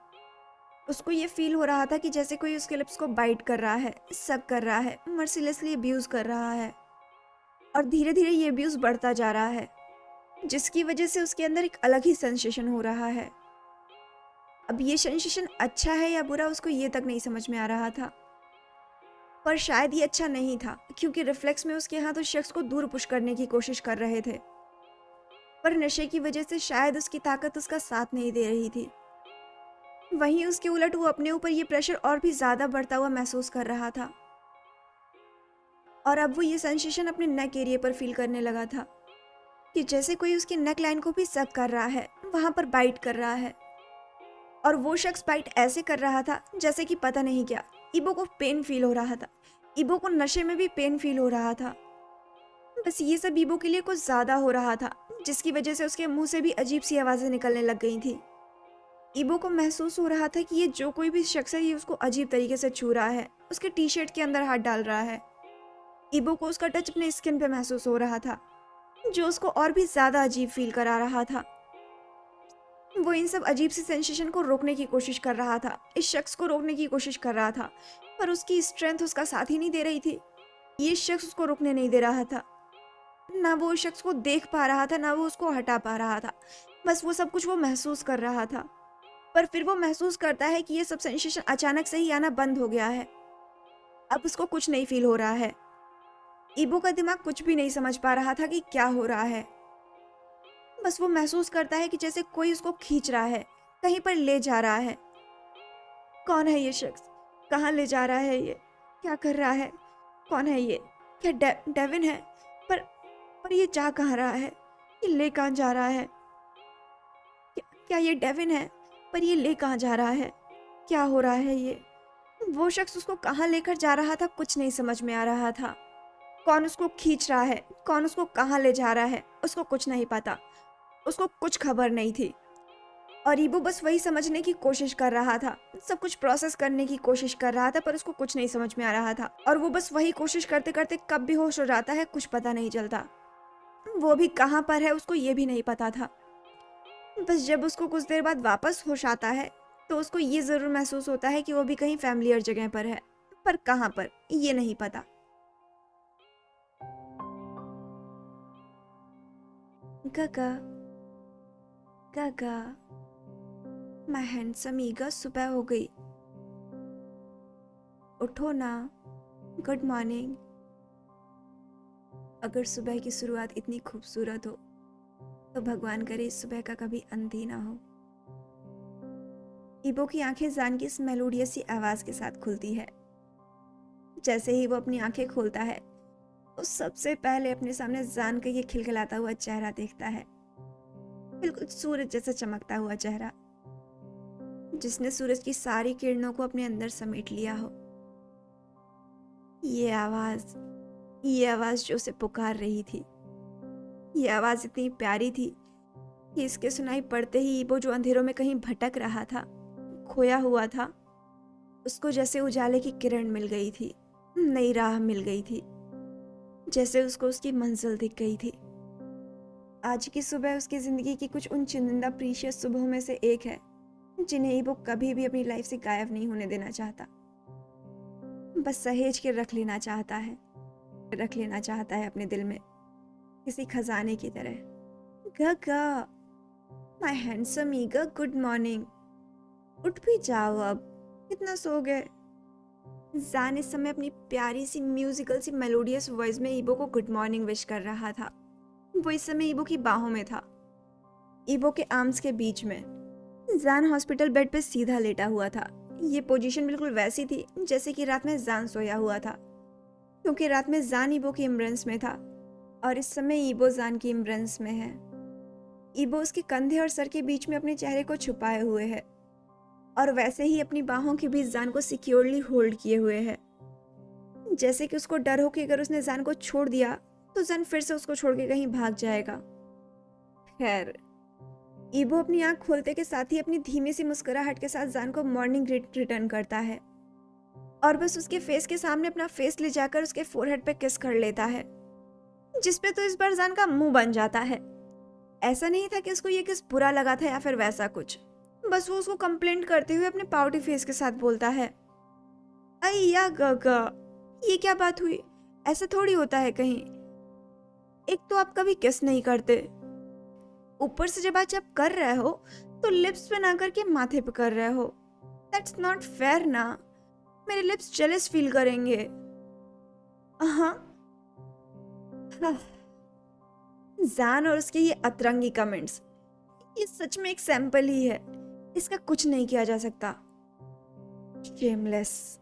उसको ये फील हो रहा था कि जैसे कोई उसके लिप्स को बाइट कर रहा है, सक कर रहा है, मर्सीलेसली अब्यूज कर रहा है। और धीरे धीरे ये अब्यूज बढ़ता जा रहा है, जिसकी वजह से उसके अंदर एक अलग ही सेंसेशन हो रहा है। अब ये सेंसेशन अच्छा है या बुरा उसको ये तक नहीं समझ में आ रहा था, पर शायद ये अच्छा नहीं था, क्योंकि रिफ्लेक्स में उसके हाथ उस शख्स को दूर पुश करने की कोशिश कर रहे थे। पर नशे की वजह से शायद उसकी ताकत उसका साथ नहीं दे रही थी। वहीं उसके उलट वो अपने ऊपर ये प्रेशर और भी ज्यादा बढ़ता हुआ महसूस कर रहा था। और अब वो ये सेंसेशन अपने नेक एरिया पर फील करने लगा था कि जैसे कोई उसकी नेक लाइन को भी सक कर रहा है, वहां पर बाइट कर रहा है। और वो शख्स बाइट ऐसे कर रहा था जैसे कि पता नहीं क्या। ईबो को पेन फील हो रहा था, ईबो को नशे में भी पेन फील हो रहा था। बस ये सब ईबो के लिए कुछ ज्यादा हो रहा था, जिसकी वजह से उसके मुंह से भी अजीब सी आवाजें निकलने लग गई थी। ईबो को महसूस हो रहा था कि ये जो कोई भी शख्स है ये उसको अजीब तरीके से छू रहा है, उसके टी शर्ट के अंदर हाथ डाल रहा है। ईबो को उसका टच अपने स्किन पे महसूस हो रहा था, जो उसको और भी ज्यादा अजीब फील करा रहा था। वो इन सब अजीब सी सेंसेशन को रोकने की कोशिश कर रहा था, इस शख्स को रोकने की कोशिश कर रहा था, पर उसकी स्ट्रेंथ उसका साथ ही नहीं दे रही थी। ये शख्स उसको रोकने नहीं दे रहा था। ना वो उस शख्स को देख पा रहा था, ना वो उसको हटा पा रहा था। बस वो सब कुछ वो महसूस कर रहा था। पर फिर वो महसूस करता है कि ये सब सेंसेशन अचानक से ही आना बंद हो गया है। अब उसको कुछ नहीं फील हो रहा है। ईबो का दिमाग कुछ भी नहीं समझ पा रहा था कि क्या हो रहा है। बस वो महसूस करता है कि जैसे कोई उसको खींच रहा है, कहीं पर ले जा रहा है। कौन है ये शख्स? कहाँ ले जा रहा है ये? क्या कर रहा है? कौन है ये? क्या डेविन है? पर पर ये जा कहाँ रहा है? ये ले कहाँ जा रहा है? क्या ये डेविन है? पर ये ले कहाँ जा रहा है? क्या हो रहा है ये? वो शख्स उसको कहाँ लेकर जा रहा था कुछ नहीं समझ में आ रहा था। कौन उसको खींच रहा है, कौन उसको कहाँ ले जा रहा है, उसको कुछ नहीं पता। उसको कुछ खबर नहीं थी। और ईबो बस वही समझने की कोशिश कर रहा था, सब कुछ प्रोसेस करने की कोशिश कर रहा था, पर उसको कुछ नहीं समझ में आ रहा था। और वो बस वही कोशिश करते करते कब भी होश हो जाता है कुछ पता नहीं चलता। वो भी कहाँ पर है उसको ये भी नहीं पता था। बस जब उसको कुछ देर बाद वापस होश आता है तो उसको ये ज़रूर महसूस होता है कि वो भी कहीं फैमिलियर जगह पर है, पर कहाँ पर ये नहीं पता। काका, काका, माय हैंडसम ईगा, सुबह हो गई। उठो ना। Good morning. अगर सुबह की शुरुआत इतनी खूबसूरत हो तो भगवान करे इस सुबह का कभी अंत ही ना हो। ईबो की आंखें जान की इस मेलोडियस सी आवाज के साथ खुलती है। जैसे ही वो अपनी आंखें खोलता है तो सबसे पहले अपने सामने जान का ये खिलखिलाता हुआ चेहरा देखता है। बिल्कुल सूरज जैसा चमकता हुआ चेहरा, जिसने सूरज की सारी किरणों को अपने अंदर समेट लिया हो। ये आवाज जो उसे पुकार रही थी, ये आवाज इतनी प्यारी थी कि इसके सुनाई पड़ते ही ईबो जो अंधेरों में कहीं भटक रहा था, खोया हुआ था, उसको जैसे उजाले की किरण मिल गई थी, नई राह मिल गई थी, जैसे उसको उसकी मंजिल दिख गई थी। आज की सुबह उसकी जिंदगी की कुछ उन चुनिंदा प्रीशियस सुबहों में से एक है जिन्हें ईबो कभी भी अपनी लाइफ से गायब नहीं होने देना चाहता। बस सहेज के रख लेना चाहता है अपने दिल में, किसी खजाने की तरह। गगा, my handsome Eega, good morning. उठ भी जाओ अब, कितना सो गए। जान इस समय अपनी प्यारी सी म्यूजिकल सी मेलोडियस वॉइस में ईबो को गुड मॉर्निंग विश कर रहा था। वो इस समय ईबो की बाहों में था, ईबो के आर्म्स के बीच में। जान हॉस्पिटल बेड पे सीधा लेटा हुआ था। ये पोजीशन बिल्कुल वैसी थी जैसे कि रात में जान सोया हुआ था, क्योंकि रात में जान ईबो के इम्ब्रेंस में था और इस समय ईबो जान की इम्ब्रेंस में है। ईबो उसके कंधे और सर के बीच में अपने चेहरे को छुपाए हुए है और वैसे ही अपनी बाहों के बीच जान को सिक्योरली होल्ड किए हुए है, जैसे कि उसको डर हो कि अगर उसने जान को छोड़ दिया तो जान फिर से उसको छोड़ के कहीं भाग जाएगा। खैर, ईबो अपनी आंख खोलते के साथ ही अपनी धीमी सी मुस्कुराहट के साथ जान को मॉर्निंग रिटर्न करता है और बस उसके फेस के सामने अपना फेस ले जाकर उसके फोरहेड पे किस कर लेता है, जिसपे तो इस बार जान का मुंह बन जाता है। ऐसा नहीं था कि उसको ये किस बुरा लगा था या फिर वैसा कुछ, बस वो उसको कंप्लेंट करते हुए अपने पाउटी फेस के साथ बोलता है, अय्या गगा, ये क्या बात हुई? ऐसा थोड़ी होता है कहीं। एक तो आप कभी किस नहीं करते, ऊपर से जब आज आप कर रहे हो तो लिप्स पे ना करके माथे पे कर रहे हो। दैट्स नॉट फेयर ना, मेरे लिप्स जेलस फील करेंगे। हाँ। जान और उसके ये अतरंगी कमेंट्स, ये सच में एक सैंपल ही है, इसका कुछ नहीं किया जा सकता। शेमलेस,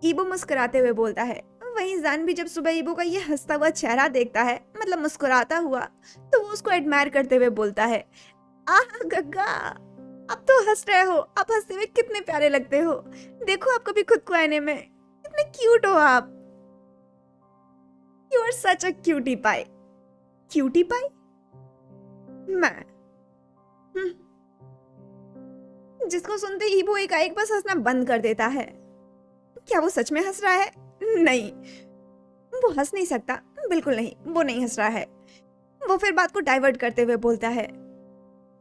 ईबो मुस्कुराते हुए बोलता है। वहीं जान भी जब सुबह ईबो का ये हंसता हुआ चेहरा देखता है, मतलब मुस्कुराता हुआ, तो वो उसको एडमायर करते हुए बोलता है, आह गग्गा, आप तो हंस रहे हो, आप हंसते हुए कितने प्यारे लगते हो। देखो आप कभी खुद को आईने में, कितने क्यूट हो आप। You are such a cutie pie. Cutie pie? मैं जिसको सुनते ही ईबो एकाएक बस हंसना बंद कर देता है। क्या वो सच में हंस रहा है? नहीं, वो हंस नहीं सकता, बिल्कुल नहीं, वो नहीं हंस रहा है। वो फिर बात को डाइवर्ट करते हुए बोलता है,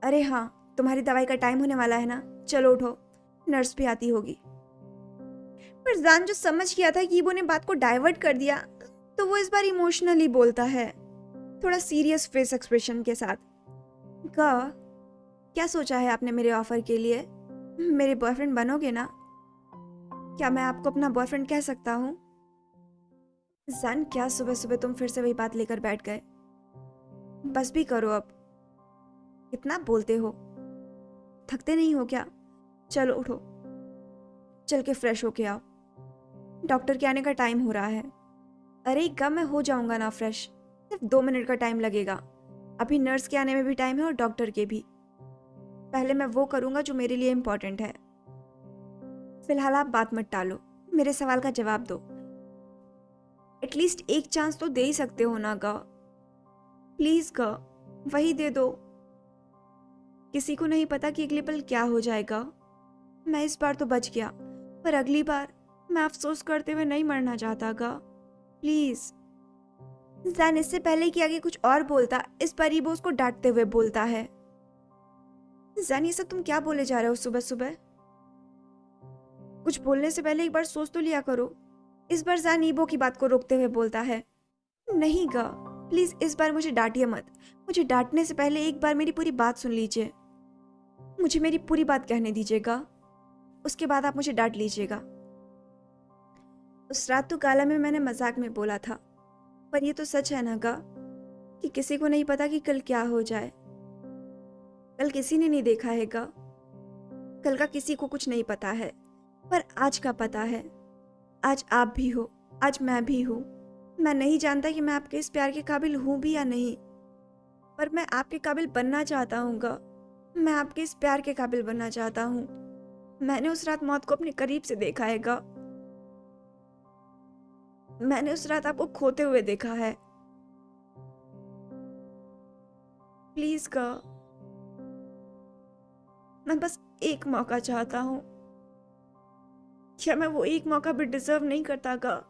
अरे हाँ, तुम्हारी दवाई का टाइम होने वाला है ना, चलो उठो, नर्स भी आती होगी। पर जान जो समझ गया था कि ईबो ने बात को डाइवर्ट कर दिया, तो वो इस बार इमोशनली बोलता है, थोड़ा सीरियस फेस एक्सप्रेशन के साथ, गा, क्या सोचा है आपने मेरे ऑफर के लिए? मेरे बॉयफ्रेंड बनोगे ना? क्या मैं आपको अपना बॉयफ्रेंड कह सकता हूँ? जान, क्या सुबह सुबह तुम फिर से वही बात लेकर बैठ गए? बस भी करो अब। कितना बोलते हो? थकते नहीं हो क्या? चलो उठो, चल के फ्रेश होके आओ। डॉक्टर के आने का टाइम हो रहा है। अरे कब मैं हो जाऊंगा ना फ्रेश, सिर्फ 2 मिनट का टाइम लगेगा। अभी नर्स के आने में भी टाइम है और डॉक्टर के भी। पहले मैं वो करूंगा जो मेरे लिए इम्पोर्टेंट है। फिलहाल आप बात मत टालो, मेरे सवाल का जवाब दो। एटलीस्ट एक चांस तो दे ही सकते हो ना गा? प्लीज गा, वही दे दो। किसी को नहीं पता कि अगले पल क्या हो जाएगा। मैं इस बार तो बच गया, पर अगली बार मैं अफसोस करते हुए नहीं मरना चाहता गा। प्लीज। जैन इससे पहले कि आगे कुछ और बोलता, इस बार वो उसको डांटते हुए बोलता है। जैन, ये सब तुम क्या बोले जा रहे हो सुबह सुबह? कुछ बोलने से पहले एक बार सोच तो लिया करो। इस बार जैन ईबो की बात को रोकते हुए बोलता है। नहीं गा, प्लीज इस बार मुझे डांटिए मत। मुझे डांटने से पहले एक बार मेरी पूरी बात सुन लीजिए। मुझे मेरी पूरी बात कहने दीजिएगा, उसके बाद आप मुझे डांट लीजिएगा। उस रात तो काला में मैंने मजाक में बोला था, पर ये तो सच है ना गा कि किसी को नहीं पता कि कल क्या हो जाए। कल किसी ने नहीं देखा है गा। कल का किसी को कुछ नहीं पता है, पर आज का पता है। आज आप भी हो, आज मैं भी हूँ। मैं नहीं जानता कि मैं आपके इस प्यार के काबिल हूँ भी या नहीं, पर मैं आपके काबिल बनना चाहता हूँ गा। मैं आपके इस प्यार के काबिल बनना चाहता हूँ। मैंने उस रात मौत को अपने करीब से देखा है गा। मैंने उस रात आपको खोते हुए देखा है। प्लीज गा, मैं बस एक मौका चाहता हूँ। क्या मैं वो एक मौका भी डिजर्व नहीं करता गा?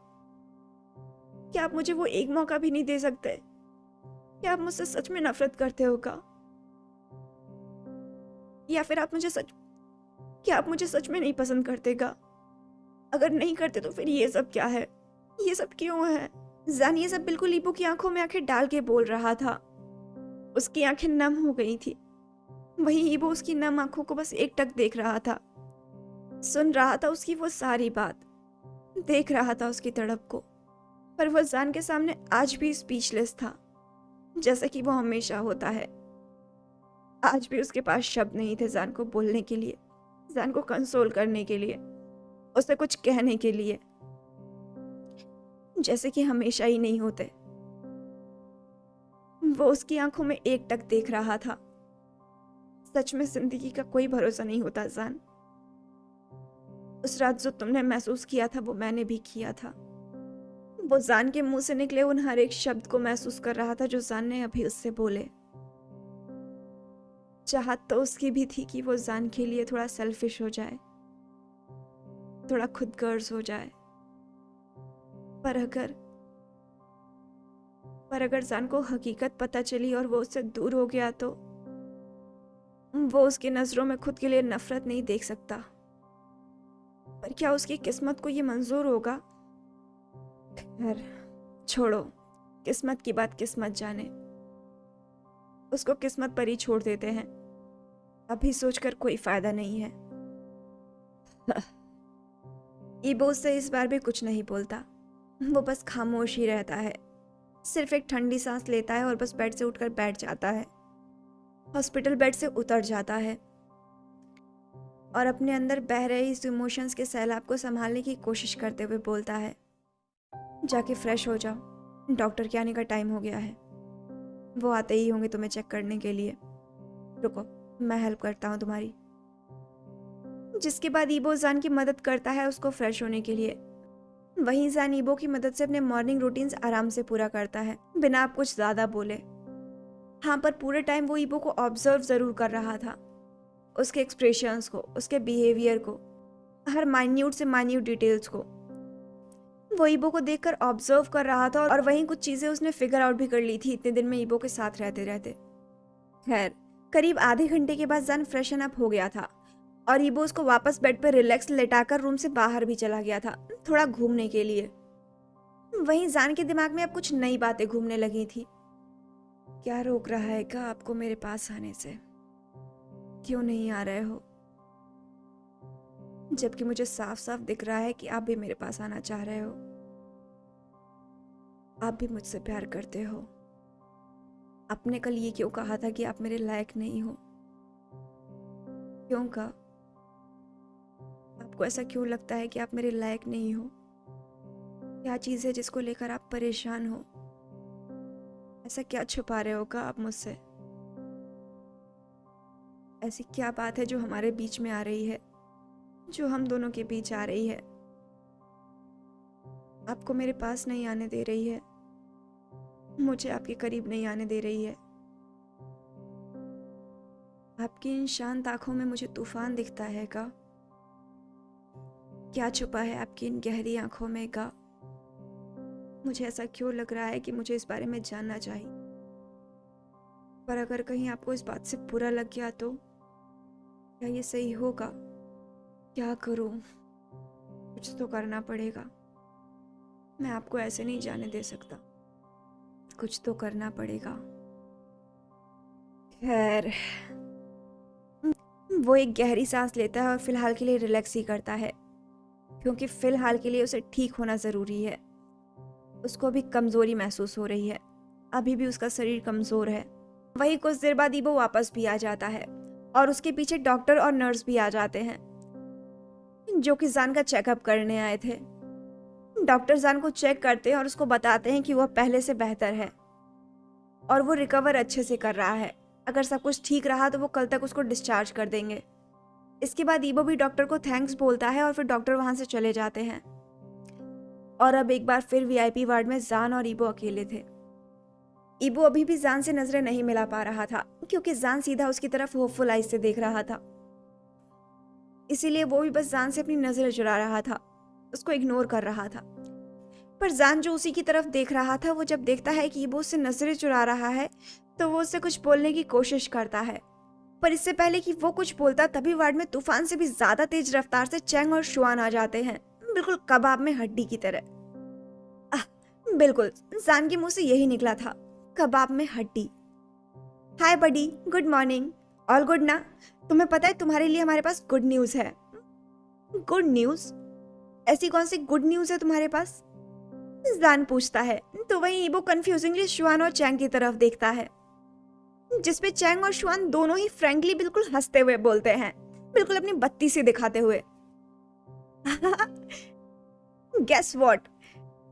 क्या आप मुझे वो एक मौका भी नहीं दे सकते? क्या आप मुझसे सच में नफरत करते हो गा? या फिर क्या आप मुझे सच में नहीं पसंद करते गा? अगर नहीं करते तो फिर ये सब क्या है? ये सब क्यों है? जान ये सब बिल्कुल ईबो की आंखों में आंखें डाल के बोल रहा था। उसकी आंखें नम हो गई थी। वहीं ईबो उसकी नम आंखों को बस एकटक देख रहा था, सुन रहा था उसकी वो सारी बात, देख रहा था उसकी तड़प को। पर वह जान के सामने आज भी स्पीचलेस था, जैसा कि वो हमेशा होता है। आज भी उसके पास शब्द नहीं थे जान को बोलने के लिए, जान को कंसोल करने के लिए, उसे कुछ कहने के लिए, जैसे कि हमेशा ही नहीं होते। वो उसकी आंखों में एकटक देख रहा था। सच में जिंदगी का कोई भरोसा नहीं होता जान। उस रात जो तुमने महसूस किया था वो मैंने भी किया था। वो जान के मुंह से निकले उन हर एक शब्द को महसूस कर रहा था जो जान ने अभी उससे बोले। चाहत तो उसकी भी थी कि वो जान के लिए थोड़ा सेल्फिश हो जाए, थोड़ा खुदगर्ज हो जाए। पर अगर जान को हकीकत पता चली और वो उससे दूर हो गया तो वो उसकी नजरों में खुद के लिए नफरत नहीं देख सकता। पर क्या उसकी किस्मत को ये मंजूर होगा? खैर छोड़ो, किस्मत की बात किस्मत जाने। उसको किस्मत पर ही छोड़ देते हैं। अभी सोचकर कोई फायदा नहीं है। ईबो उससे इस बार भी कुछ नहीं बोलता। वो बस खामोश ही रहता है, सिर्फ एक ठंडी सांस लेता है और बस बेड से उठकर बैठ जाता है। हॉस्पिटल बेड से उतर जाता है और अपने अंदर बह रहे इस इमोशंस के सैलाब को संभालने की कोशिश करते हुए बोलता है, जाके फ्रेश हो जाओ, डॉक्टर के आने का टाइम हो गया है। वो आते ही होंगे तुम्हें चेक करने के लिए। रुको, मैं हेल्प करता हूँ तुम्हारी। जिसके बाद ईबो जान की मदद करता है उसको फ्रेश होने के लिए। वहीं जान ईबो की मदद से अपने मॉर्निंग रूटीन्स आराम से पूरा करता है, बिना आप कुछ ज्यादा बोले। हाँ, पर पूरे टाइम वो ईबो को ऑब्जर्व जरूर कर रहा था, उसके एक्सप्रेशंस को, उसके बिहेवियर को, हर माइन्यूट से माइन्यूट डिटेल्स को। वो ईबो को देखकर ऑब्जर्व कर रहा था और वहीं कुछ चीजें उसने फिगर आउट भी कर ली थी इतने दिन में ईबो के साथ रहते रहते। खैर, करीब आधे घंटे के बाद जान फ्रेशन अप हो गया था और ईबो उसको वापस बेड पर रिलैक्स लेटाकर रूम से बाहर भी चला गया था, थोड़ा घूमने के लिए। वहीं जान के दिमाग में अब कुछ नई बातें घूमने लगी थी। क्या रोक रहा है क्या आपको मेरे पास आने से? क्यों नहीं आ रहे हो? जबकि मुझे साफ साफ दिख रहा है कि आप भी मेरे पास आना चाह रहे हो। आप भी मुझसे प्यार करते हो। आपने कल ये क्यों कहा था कि आप मेरे लायक नहीं हो? क्यों कहा? आपको ऐसा क्यों लगता है कि आप मेरे लायक नहीं हो? क्या चीज़ है जिसको लेकर आप परेशान हो? ऐसा क्या छुपा रहे हो का आप मुझसे? ऐसी क्या बात है जो हमारे बीच में आ रही है, जो हम दोनों के बीच आ रही है? आपको मेरे पास नहीं आने दे रही है, मुझे आपके करीब नहीं आने दे रही है। आपकी इन शांत आंखों में मुझे तूफान दिखता है का? क्या छुपा है आपकी इन गहरी आंखों में का? मुझे ऐसा क्यों लग रहा है कि मुझे इस बारे में जानना चाहिए। पर अगर कहीं आपको इस बात से बुरा लग गया तो क्या ये सही होगा? क्या करूं? कुछ तो करना पड़ेगा। मैं आपको ऐसे नहीं जाने दे सकता। कुछ तो करना पड़ेगा। खैर, वो एक गहरी सांस लेता है और फिलहाल के लिए रिलैक्स ही करता है, क्योंकि फिलहाल के लिए उसे ठीक होना ज़रूरी है। उसको भी कमज़ोरी महसूस हो रही है। अभी भी उसका शरीर कमज़ोर है। वही कुछ देर बाद ईबो वापस भी आ जाता है और उसके पीछे डॉक्टर और नर्स भी आ जाते हैं, जो कि जान का चेकअप करने आए थे। डॉक्टर जान को चेक करते हैं और उसको बताते हैं कि वह पहले से बेहतर है और वो रिकवर अच्छे से कर रहा है। अगर सब कुछ ठीक रहा तो वो कल तक उसको डिस्चार्ज कर देंगे। इसके बाद ईबो भी डॉक्टर को थैंक्स बोलता है और फिर डॉक्टर वहां से चले जाते हैं। और अब एक बार फिर वीआईपी वार्ड में जान और ईबो अकेले थे। ईबो अभी भी जान से नजरें नहीं मिला पा रहा था, क्योंकि जान सीधा उसकी तरफ होपफुल आइज से देख रहा था। इसीलिए वो भी बस जान से अपनी नजरें चुरा रहा था, उसको इग्नोर कर रहा था। पर जान जो उसी की तरफ देख रहा था, वो जब देखता है कि ईबो उससे नजरें चुरा रहा है तो वो उससे कुछ बोलने की कोशिश करता है। पर इससे पहले कि वो कुछ बोलता, तभी वार्ड में तूफान से भी ज्यादा तेज रफ्तार से चैंग और शुआन आ जाते हैं, बिल्कुल कबाब में हड्डी की तरह। बिल्कुल जान के मुंह से यही निकला था, कबाब में हड्डी। हाय बडी, गुड मॉर्निंग। ऑल गुड ना? तुम्हें पता है तुम्हारे लिए हमारे पास गुड न्यूज है। Good news? ऐसी कौन सी गुड न्यूज है तुम्हारे पास? जान पूछता है। तो वही ईबो कंफ्यूजिंगली शुआन और चैंग की तरफ देखता है, जिसपे चैंग और शुआन दोनों ही फ्रैंकली बिल्कुल हंसते हुए बोलते हैं, बिल्कुल अपनी बत्ती से दिखाते हुए। गेस व्हाट,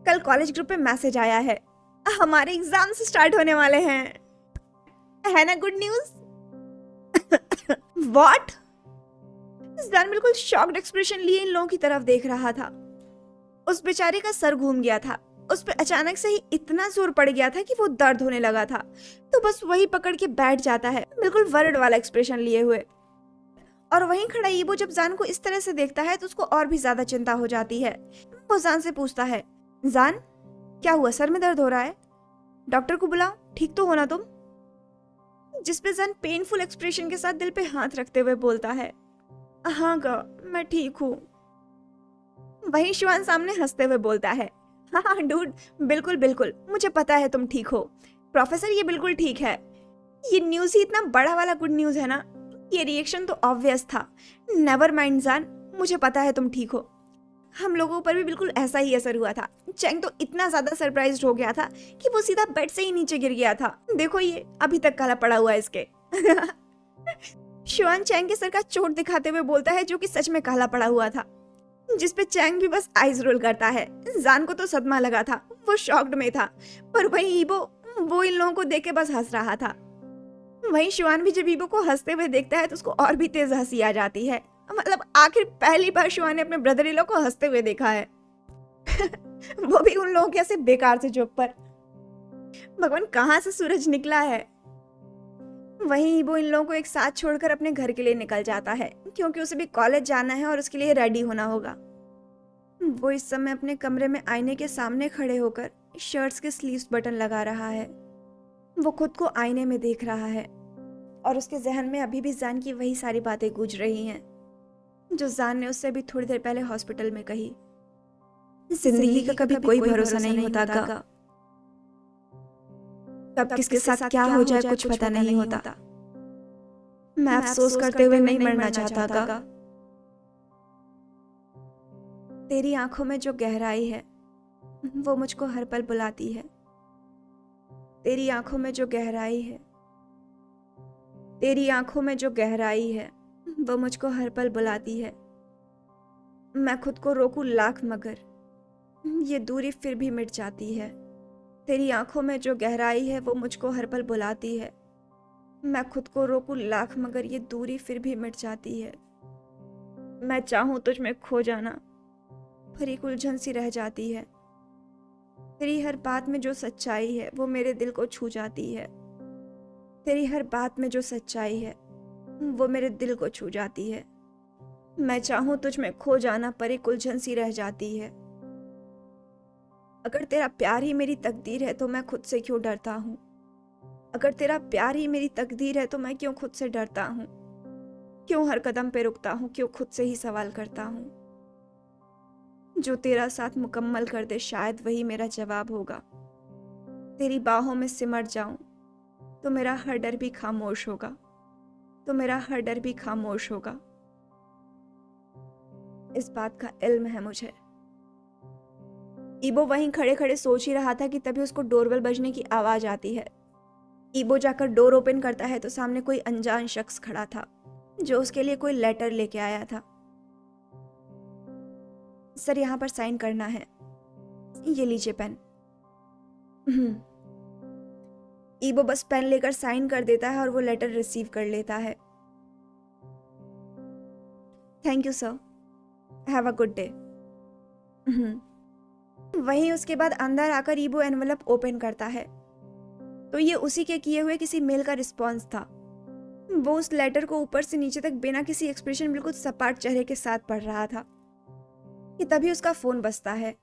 कल कॉलेज ग्रुप पे मैसेज आया है, हमारे एग्जाम्स स्टार्ट होने वाले हैं। है ना गुड न्यूज? व्हाट? जान बिल्कुल शॉक्ड एक्सप्रेशन लिए इन लोगों की तरफ देख रहा था। उस बेचारे का सर घूम गया था। उस पे अचानक से ही इतना जोर पड़ गया था कि वो दर्द होने लगा था, तो बस वही पकड़ के बैठ जाता है, बिल्कुल वर्ड वाला एक्सप्रेशन लिए हुए। और वहीं खड़ा ईबो जब जान को इस तरह से देखता है तो उसको और भी ज्यादा चिंता हो जाती है। वो जान से पूछता है, जान क्या हुआ, सर में दर्द हो रहा है? डॉक्टर को बुलाओ, ठीक तो हो ना तुम? जिसपे जान पेनफुल एक्सप्रेशन के साथ दिल पे हाथ रखते हुए बोलता है, हाँ गा, मैं ठीक हूँ। वहीं शुआन सामने हंसते हुए बोलता है, हाँ डूड, बिल्कुल बिल्कुल, मुझे पता है तुम ठीक हो। प्रोफेसर ये बिल्कुल ठीक है। ये न्यूज़ ही इतना बड़ा वाला गुड न्यूज़ है ना, ये रिएक्शन तो ऑब्वियस था। नेवर माइंड जान, मुझे पता है तुम ठीक हो। हम लोगों पर भी बिल्कुल ऐसा ही असर हुआ था। चैंग तो इतना ज्यादा सरप्राइज्ड हो गया था कि वो सीधा बेड से ही नीचे गिर गया था। देखो ये अभी तक काला पड़ा हुआ है इसके। शुआन चैंग के सर का चोट दिखाते हुए बोलता है, जो कि सच में काला पड़ा हुआ था, जिसपे चैंग भी बस आइज रोल करता है। जान को तो सदमा लगा था, वो शॉक्ड में था, पर वही ईबो, वो इन लोगों को देख के बस हंस रहा था। वहीं शुआन भी जब ईबो को हंसते हुए देखता है तो उसको और भी तेज हंसी आ जाती है। मतलब आखिर पहली बार शुआन ने अपने ब्रदर इन लोग को हंसते हुए देखा है। वो भी उन लोगों के ऐसे बेकार से जोक पर। भगवान कहाँ से सूरज निकला है। वहीं वो इन लोगों को एक साथ छोड़कर अपने घर के लिए निकल जाता है, क्योंकि उसे भी कॉलेज जाना है और उसके लिए रेडी होना होगा। वो इस समय अपने कमरे में आईने के सामने खड़े होकर शर्ट्स के स्लीव्स बटन लगा रहा है। वो खुद को आईने में देख रहा है और उसके जहन में अभी भी जान की वही सारी बातें गूंज रही हैं, जो जान ने उससे भी थोड़ी देर पहले हॉस्पिटल में कही। जिंदगी का कभी कोई भरोसा नहीं होता का, कब किसके साथ क्या हो जाए कुछ पता नहीं होता। मैं अफसोस करते हुए नहीं मरना चाहता का। तेरी आंखों में जो गहराई है वो मुझको हर पल बुलाती है। तेरी आंखों में जो गहराई है, तेरी आंखों में जो गहराई है वो मुझको हर पल बुलाती है। मैं खुद को रोकूं लाख मगर ये दूरी फिर भी मिट जाती है। तेरी आंखों में जो गहराई है वो मुझको हर पल बुलाती है। मैं खुद को रोकूं लाख मगर ये दूरी फिर भी मिट जाती है। मैं चाहूं तुझ में खो जाना पर एक उलझन सी रह जाती है। तेरी हर बात में जो सच्चाई है वो मेरे दिल को छू जाती है। तेरी हर बात में जो सच्चाई है वो मेरे दिल को छू जाती है। मैं चाहूं तुझ में खो जाना पर एक उलझन सी रह जाती है। अगर तेरा प्यार ही मेरी तकदीर है तो मैं खुद से क्यों डरता हूँ। अगर तेरा प्यार ही मेरी तकदीर है तो मैं क्यों खुद से डरता हूँ। क्यों हर कदम पे रुकता हूँ, क्यों खुद से ही सवाल करता हूँ। जो तेरा साथ मुकम्मल कर दे शायद वही मेरा जवाब होगा। तेरी बाहों में सिमट जाऊं तो मेरा हर डर भी खामोश होगा, तो मेरा हर डर भी खामोश होगा। इस बात का इल्म है मुझे। ईबो वहीं खड़े खड़े सोच ही रहा था कि तभी उसको डोरबेल बजने की आवाज आती है। ईबो जाकर डोर ओपन करता है तो सामने कोई अनजान शख्स खड़ा था जो उसके लिए कोई लेटर लेके आया था। सर, यहाँ पर साइन करना है, ये लीजिए पेन। ईबो बस पेन लेकर साइन कर देता है और वो लेटर रिसीव कर लेता है। Thank you sir, have a good day. वहीं उसके बाद अंदर आकर ईबो एनवेलप ओपन करता है तो ये उसी के किए हुए किसी मेल का रिस्पॉन्स था। वो उस लेटर को ऊपर से नीचे तक बिना किसी एक्सप्रेशन बिल्कुल सपाट चेहरे के साथ पढ़ रहा था कि तभी उसका फोन बजता है।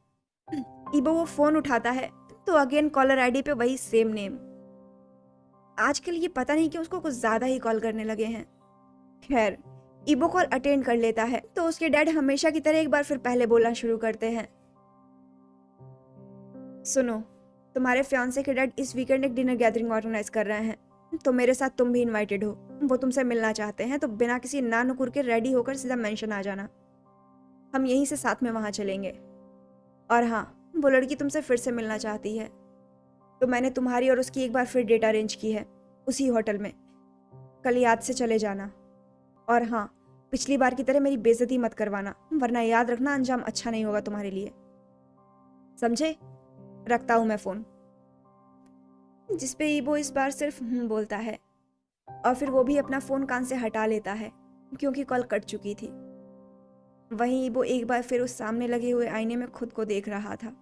ईबो वो फोन उठाता है तो अगेन कॉलर आईडी पे वही सेम नेम। आजकल ये पता नहीं कि उसको कुछ ज्यादा ही कॉल करने लगे हैं। खैर, ईबो कॉल अटेंड कर लेता है तो उसके डैड हमेशा की तरह एक बार फिर पहले बोलना शुरू करते हैं। सुनो, तुम्हारे फियांसे के डैड इस वीकेंड एक डिनर गैदरिंग ऑर्गेनाइज कर रहे हैं तो मेरे साथ तुम भी इनवाइटेड हो। वो तुमसे मिलना चाहते हैं तो बिना किसी ना नुकुर के रेडी होकर सीधा मेंशन आ जाना। हम यहीं से साथ में वहां चलेंगे। और हाँ, वो लड़की तुमसे फिर से मिलना चाहती है तो मैंने तुम्हारी और उसकी एक बार फिर डेट अरेंज की है उसी होटल में। कल याद से चले जाना। और हाँ, पिछली बार की तरह मेरी बेइज्जती मत करवाना वरना याद रखना अंजाम अच्छा नहीं होगा तुम्हारे लिए। समझे? रखता हूं मैं फोन। जिस पे ईबो इस बार सिर्फ बोलता है और फिर वो भी अपना फोन कान से हटा लेता है क्योंकि कॉल कट चुकी थी। वहीं ईबो एक बार फिर उस सामने लगे हुए आईने में खुद को देख रहा था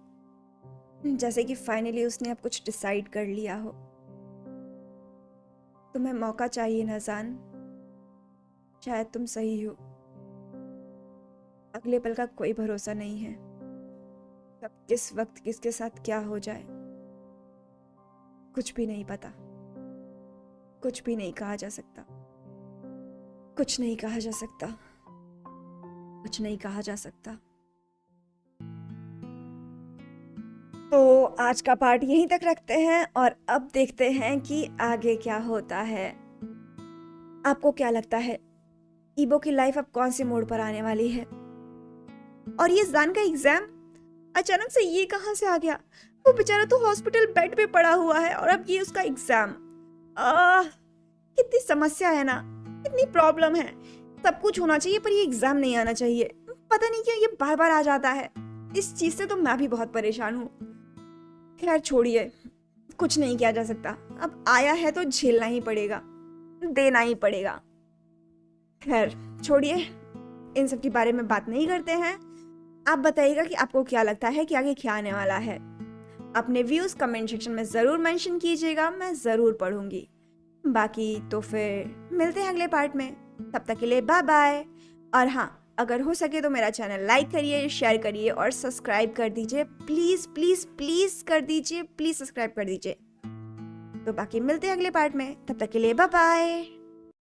जैसे कि फाइनली उसने अब कुछ डिसाइड कर लिया हो। तुम्हें मौका चाहिए ना जान, शायद तुम सही हो। अगले पल का कोई भरोसा नहीं है, कब किस वक्त किसके साथ क्या हो जाए कुछ भी नहीं पता। कुछ भी नहीं कहा जा सकता, कुछ नहीं कहा जा सकता, कुछ नहीं कहा जा सकता। तो आज का पार्ट यहीं तक रखते हैं और अब देखते हैं कि आगे क्या होता है। आपको क्या लगता है ईबो की लाइफ अब कौन से मोड़ पर आने वाली है? और ये जान का एग्जाम अचानक से ये कहां से आ गया? वो बेचारा तो हॉस्पिटल बेड पे पड़ा हुआ है और अब ये उसका एग्जाम। कितनी समस्या है ना, कितनी प्रॉब्लम है। सब कुछ होना चाहिए पर ये एग्जाम नहीं आना चाहिए। पता नहीं क्यों ये बार बार आ जाता है। इस चीज से तो मैं भी बहुत परेशान हूँ। खैर छोड़िए, कुछ नहीं किया जा सकता। अब आया है तो झेलना ही पड़ेगा, देना ही पड़ेगा। खैर छोड़िए, इन सब के बारे में बात नहीं करते हैं। आप बताइएगा कि आपको क्या लगता है कि आगे क्या आने वाला है। अपने व्यूज कमेंट सेक्शन में जरूर मेंशन कीजिएगा, मैं जरूर पढ़ूंगी। बाकी तो फिर मिलते हैं अगले पार्ट में। तब तक के लिए बाय बाय। और हाँ, अगर हो सके तो मेरा चैनल लाइक करिए, शेयर करिए और सब्सक्राइब कर दीजिए। प्लीज प्लीज प्लीज कर दीजिए, प्लीज सब्सक्राइब कर दीजिए। तो बाकी मिलते हैं अगले पार्ट में, तब तक के लिए बाय बाय।